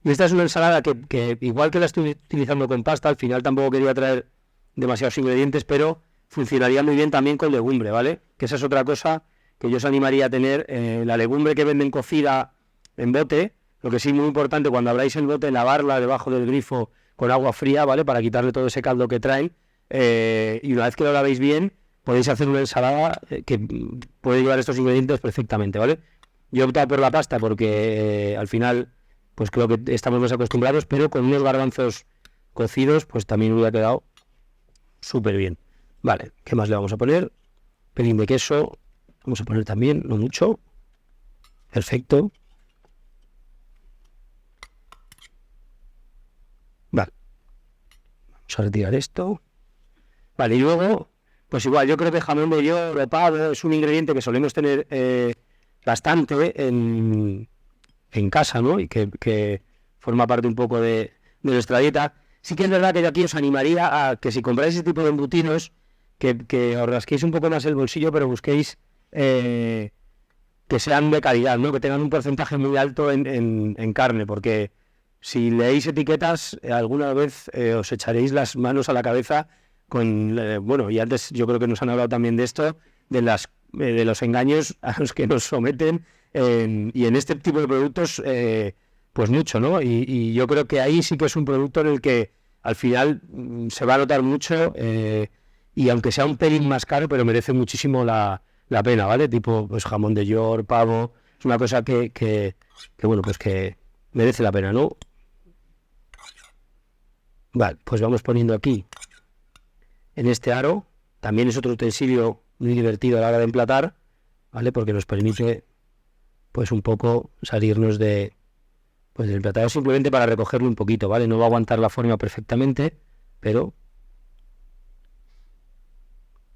Y esta es una ensalada que igual que la estoy utilizando con pasta, al final tampoco quería traer demasiados ingredientes, pero funcionaría muy bien también con legumbre, ¿vale? Que esa es otra cosa que yo os animaría a tener, la legumbre que venden cocida en bote, lo que sí muy importante cuando abráis el bote, lavarla debajo del grifo con agua fría, ¿vale? Para quitarle todo ese caldo que traen, y una vez que lo lavéis bien, podéis hacer una ensalada que puede llevar estos ingredientes perfectamente, ¿vale? Yo he optado por la pasta porque al final, pues creo que estamos más acostumbrados, pero con unos garbanzos cocidos, pues también hubiera quedado súper bien. Vale, ¿qué más le vamos a poner? Pelín de queso, vamos a poner también, no mucho. Perfecto. Vale, vamos a retirar esto. Vale, y luego, pues igual, yo creo que jamón de york o pavo es un ingrediente que solemos tener bastante en casa, ¿no? Y que forma parte un poco de nuestra dieta. Sí que es verdad que yo aquí os animaría a que si compráis ese tipo de embutidos, que os rasquéis un poco más el bolsillo, pero busquéis que sean de calidad, ¿no? Que tengan un porcentaje muy alto en carne, porque si leéis etiquetas, alguna vez os echaréis las manos a la cabeza con, bueno, y antes yo creo que nos han hablado también de esto, de los engaños a los que nos someten, y en este tipo de productos, pues mucho, ¿no? Y yo creo que ahí sí que es un producto en el que al final se va a notar mucho, y aunque sea un pelín más caro, pero merece muchísimo la pena, ¿vale? Tipo, pues jamón de york, pavo, es una cosa que bueno, pues que merece la pena, ¿no? Vale, pues vamos poniendo aquí, en este aro, también es otro utensilio muy divertido a la hora de emplatar, ¿vale? Porque nos permite, pues un poco salirnos del emplatado simplemente para recogerlo un poquito, ¿vale? No va a aguantar la forma perfectamente, pero...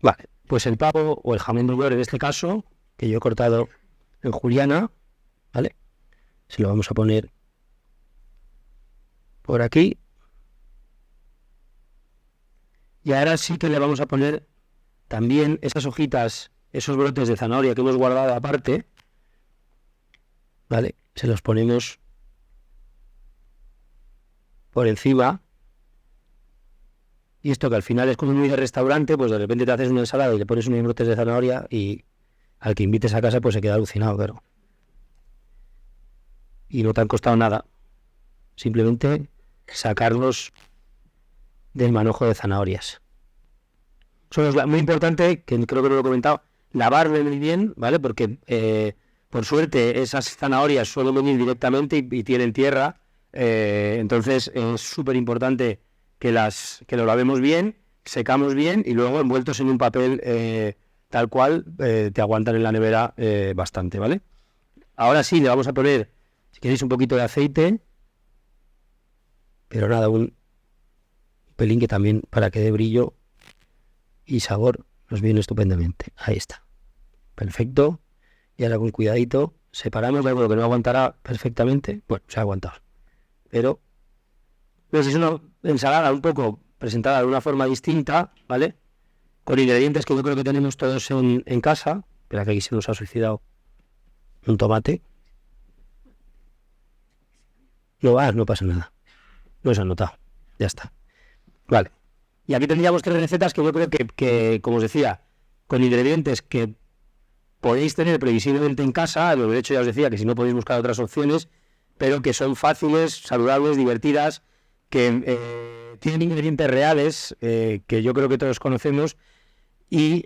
Vale, pues el pavo o el jamón de york en este caso, que yo he cortado en juliana, ¿vale? Se lo vamos a poner por aquí. Y ahora sí que le vamos a poner también esas hojitas, esos brotes de zanahoria que hemos guardado aparte, ¿vale? Se los ponemos por encima. Y esto que al final es como muy de restaurante, pues de repente te haces una ensalada y le pones unos brotes de zanahoria y al que invites a casa pues se queda alucinado, claro. Y no te han costado nada. Simplemente sacarlos del manojo de zanahorias. Eso es muy importante, que creo que no lo he comentado, lavarlo muy bien, ¿vale? Porque por suerte esas zanahorias suelen venir directamente y tienen tierra, entonces es súper importante que lo lavemos bien, secamos bien y luego envueltos en un papel tal cual, te aguantan en la nevera bastante, ¿vale? Ahora sí, le vamos a poner, si queréis, un poquito de aceite, pero nada, un pelín que también para que dé brillo y sabor nos viene estupendamente. Ahí está, perfecto. Y ahora con cuidadito separamos, bueno, que no aguantará perfectamente, bueno, se ha aguantado, pero pues es una ensalada un poco presentada de una forma distinta, ¿vale? Con ingredientes que yo creo que tenemos todos en casa. Espera, que aquí se nos ha suicidado un tomate. No pasa nada. No se ha notado. Ya está. Vale. Y aquí tendríamos 3 recetas que yo creo que, como os decía, con ingredientes que podéis tener previsiblemente en casa. De hecho, ya os decía que si no podéis buscar otras opciones, pero que son fáciles, saludables, divertidas, que tienen ingredientes reales, que yo creo que todos conocemos, y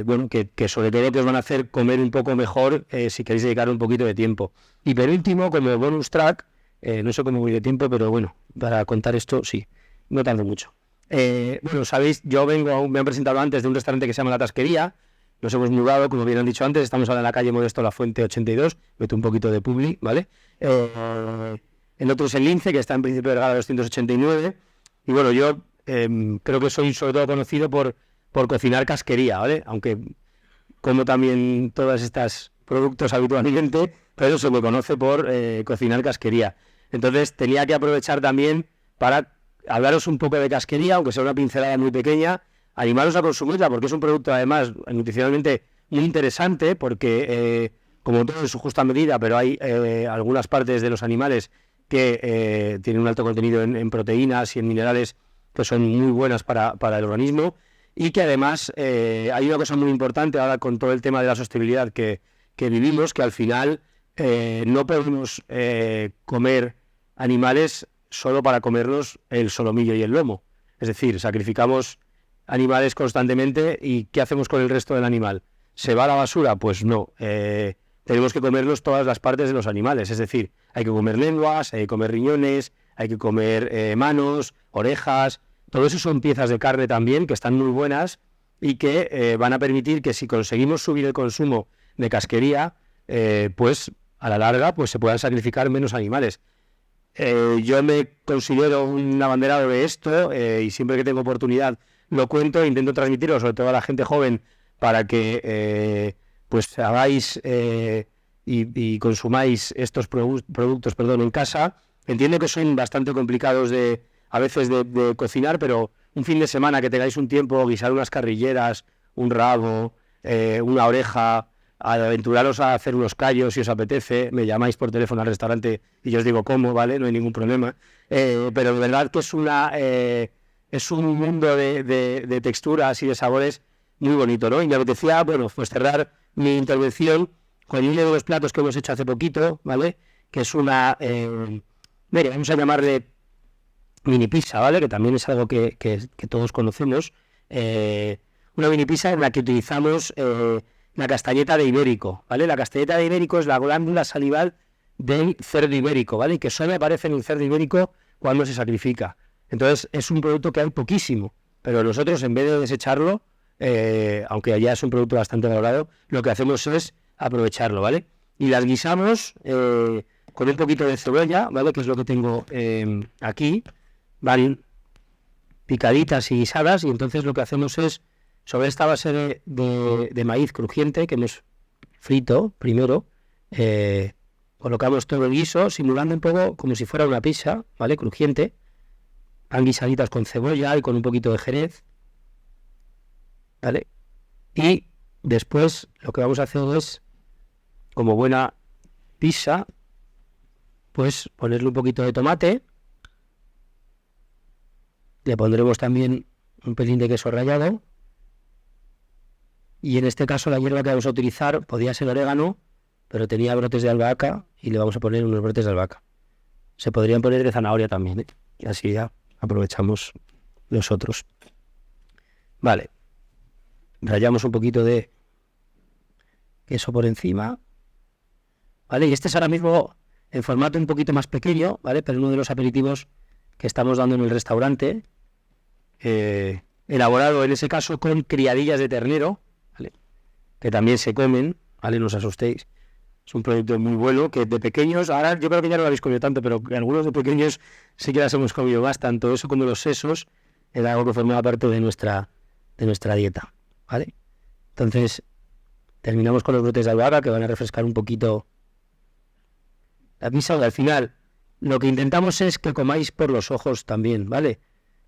bueno, que sobre todo que os van a hacer comer un poco mejor si queréis dedicar un poquito de tiempo. Y por último, como bonus track, no sé cómo voy de tiempo, pero bueno, para contar esto, sí, no tardo mucho. Bueno, sabéis, me han presentado antes de un restaurante que se llama La Tasquería. Nos hemos mudado, como bien han dicho antes, estamos ahora en la calle Modesto La Fuente 82, meto un poquito de publi, ¿vale? El otro es el Lince, que está en Príncipe de Vergara 289, y bueno, yo creo que soy sobre todo conocido por cocinar casquería, ¿vale? Aunque como también todos estos productos habitualmente, pero se me conoce por cocinar casquería. Entonces tenía que aprovechar también para hablaros un poco de casquería, aunque sea una pincelada muy pequeña, animaros a consumirla, porque es un producto además nutricionalmente muy interesante, porque como todo en su justa medida, pero hay algunas partes de los animales que tienen un alto contenido en proteínas y en minerales que son muy buenas para el organismo, y que además hay una cosa muy importante ahora con todo el tema de la sostenibilidad que vivimos, que al final no podemos comer animales solo para comernos el solomillo y el lomo. Es decir, sacrificamos animales constantemente, y ¿qué hacemos con el resto del animal? ¿Se va a la basura? Pues no. Tenemos que comernos todas las partes de los animales, es decir, hay que comer lenguas, hay que comer riñones, hay que comer manos, orejas. Todo eso son piezas de carne también que están muy buenas y que van a permitir que si conseguimos subir el consumo de casquería, pues a la larga pues se puedan sacrificar menos animales. Yo me considero un abanderado de esto, y siempre que tengo oportunidad lo cuento e intento transmitirlo, sobre todo a la gente joven, para que pues hagáis y consumáis estos productos en casa. Entiendo que son bastante complicados a veces de cocinar, pero un fin de semana que tengáis un tiempo, guisar unas carrilleras, un rabo, una oreja, aventuraros a hacer unos callos si os apetece, me llamáis por teléfono al restaurante y yo os digo cómo, ¿vale? No hay ningún problema. Pero de verdad que es un mundo de texturas y de sabores muy bonito, ¿no? Y me apetecía, bueno, pues cerrar mi intervención con uno de los platos que hemos hecho hace poquito, ¿vale? Que es una, vamos a llamarle mini pizza, ¿vale? Que también es algo que todos conocemos. Una mini pizza en la que utilizamos la castañeta de ibérico, ¿vale? La castañeta de ibérico es la glándula salival del cerdo ibérico, ¿vale? Y que solo aparece en el cerdo ibérico cuando se sacrifica. Entonces es un producto que hay poquísimo, pero nosotros en vez de desecharlo, aunque ya es un producto bastante valorado, lo que hacemos es aprovecharlo, ¿vale? Y las guisamos con un poquito de cebolla, ¿vale? Que es lo que tengo aquí, van picaditas y guisadas, y entonces lo que hacemos es, sobre esta base de maíz crujiente que hemos frito primero, colocamos todo el guiso, simulando un poco como si fuera una pizza, ¿vale? Crujiente, van guisaditas con cebolla y con un poquito de jerez, ¿vale? Y después lo que vamos a hacer es, como buena pizza, pues ponerle un poquito de tomate, le pondremos también un pelín de queso rallado, y en este caso la hierba que vamos a utilizar podía ser orégano, pero tenía brotes de albahaca y le vamos a poner unos brotes de albahaca. Se podrían poner de zanahoria también, ¿eh? Y así ya aprovechamos los otros. Vale, rallamos un poquito de queso por encima, ¿vale? Y este es ahora mismo en formato un poquito más pequeño, ¿vale? Pero uno de los aperitivos que estamos dando en el restaurante, elaborado en ese caso con criadillas de ternero, que también se comen, ¿vale? No os asustéis. Es un producto muy bueno que de pequeños, ahora yo creo que ya no lo habéis comido tanto, pero algunos de pequeños sí que las hemos comido más, tanto eso como los sesos, era algo que formaba parte de nuestra dieta, ¿vale? Entonces, terminamos con los brotes de albahaca que van a refrescar un poquito la misa. Al final, lo que intentamos es que comáis por los ojos también, ¿vale?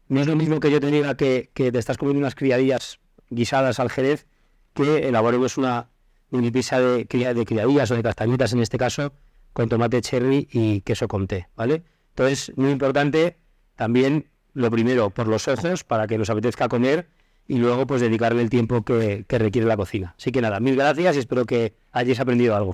No es lo mismo que yo te diga que te estás comiendo unas criadillas guisadas al jerez, que elaboremos una mini pizza de criadillas o de castañuelas en este caso, con tomate cherry y queso comté, ¿vale? Entonces, muy importante también, lo primero, por los ojos, para que nos apetezca comer, y luego pues dedicarle el tiempo que requiere la cocina. Así que nada, mil gracias y espero que hayáis aprendido algo.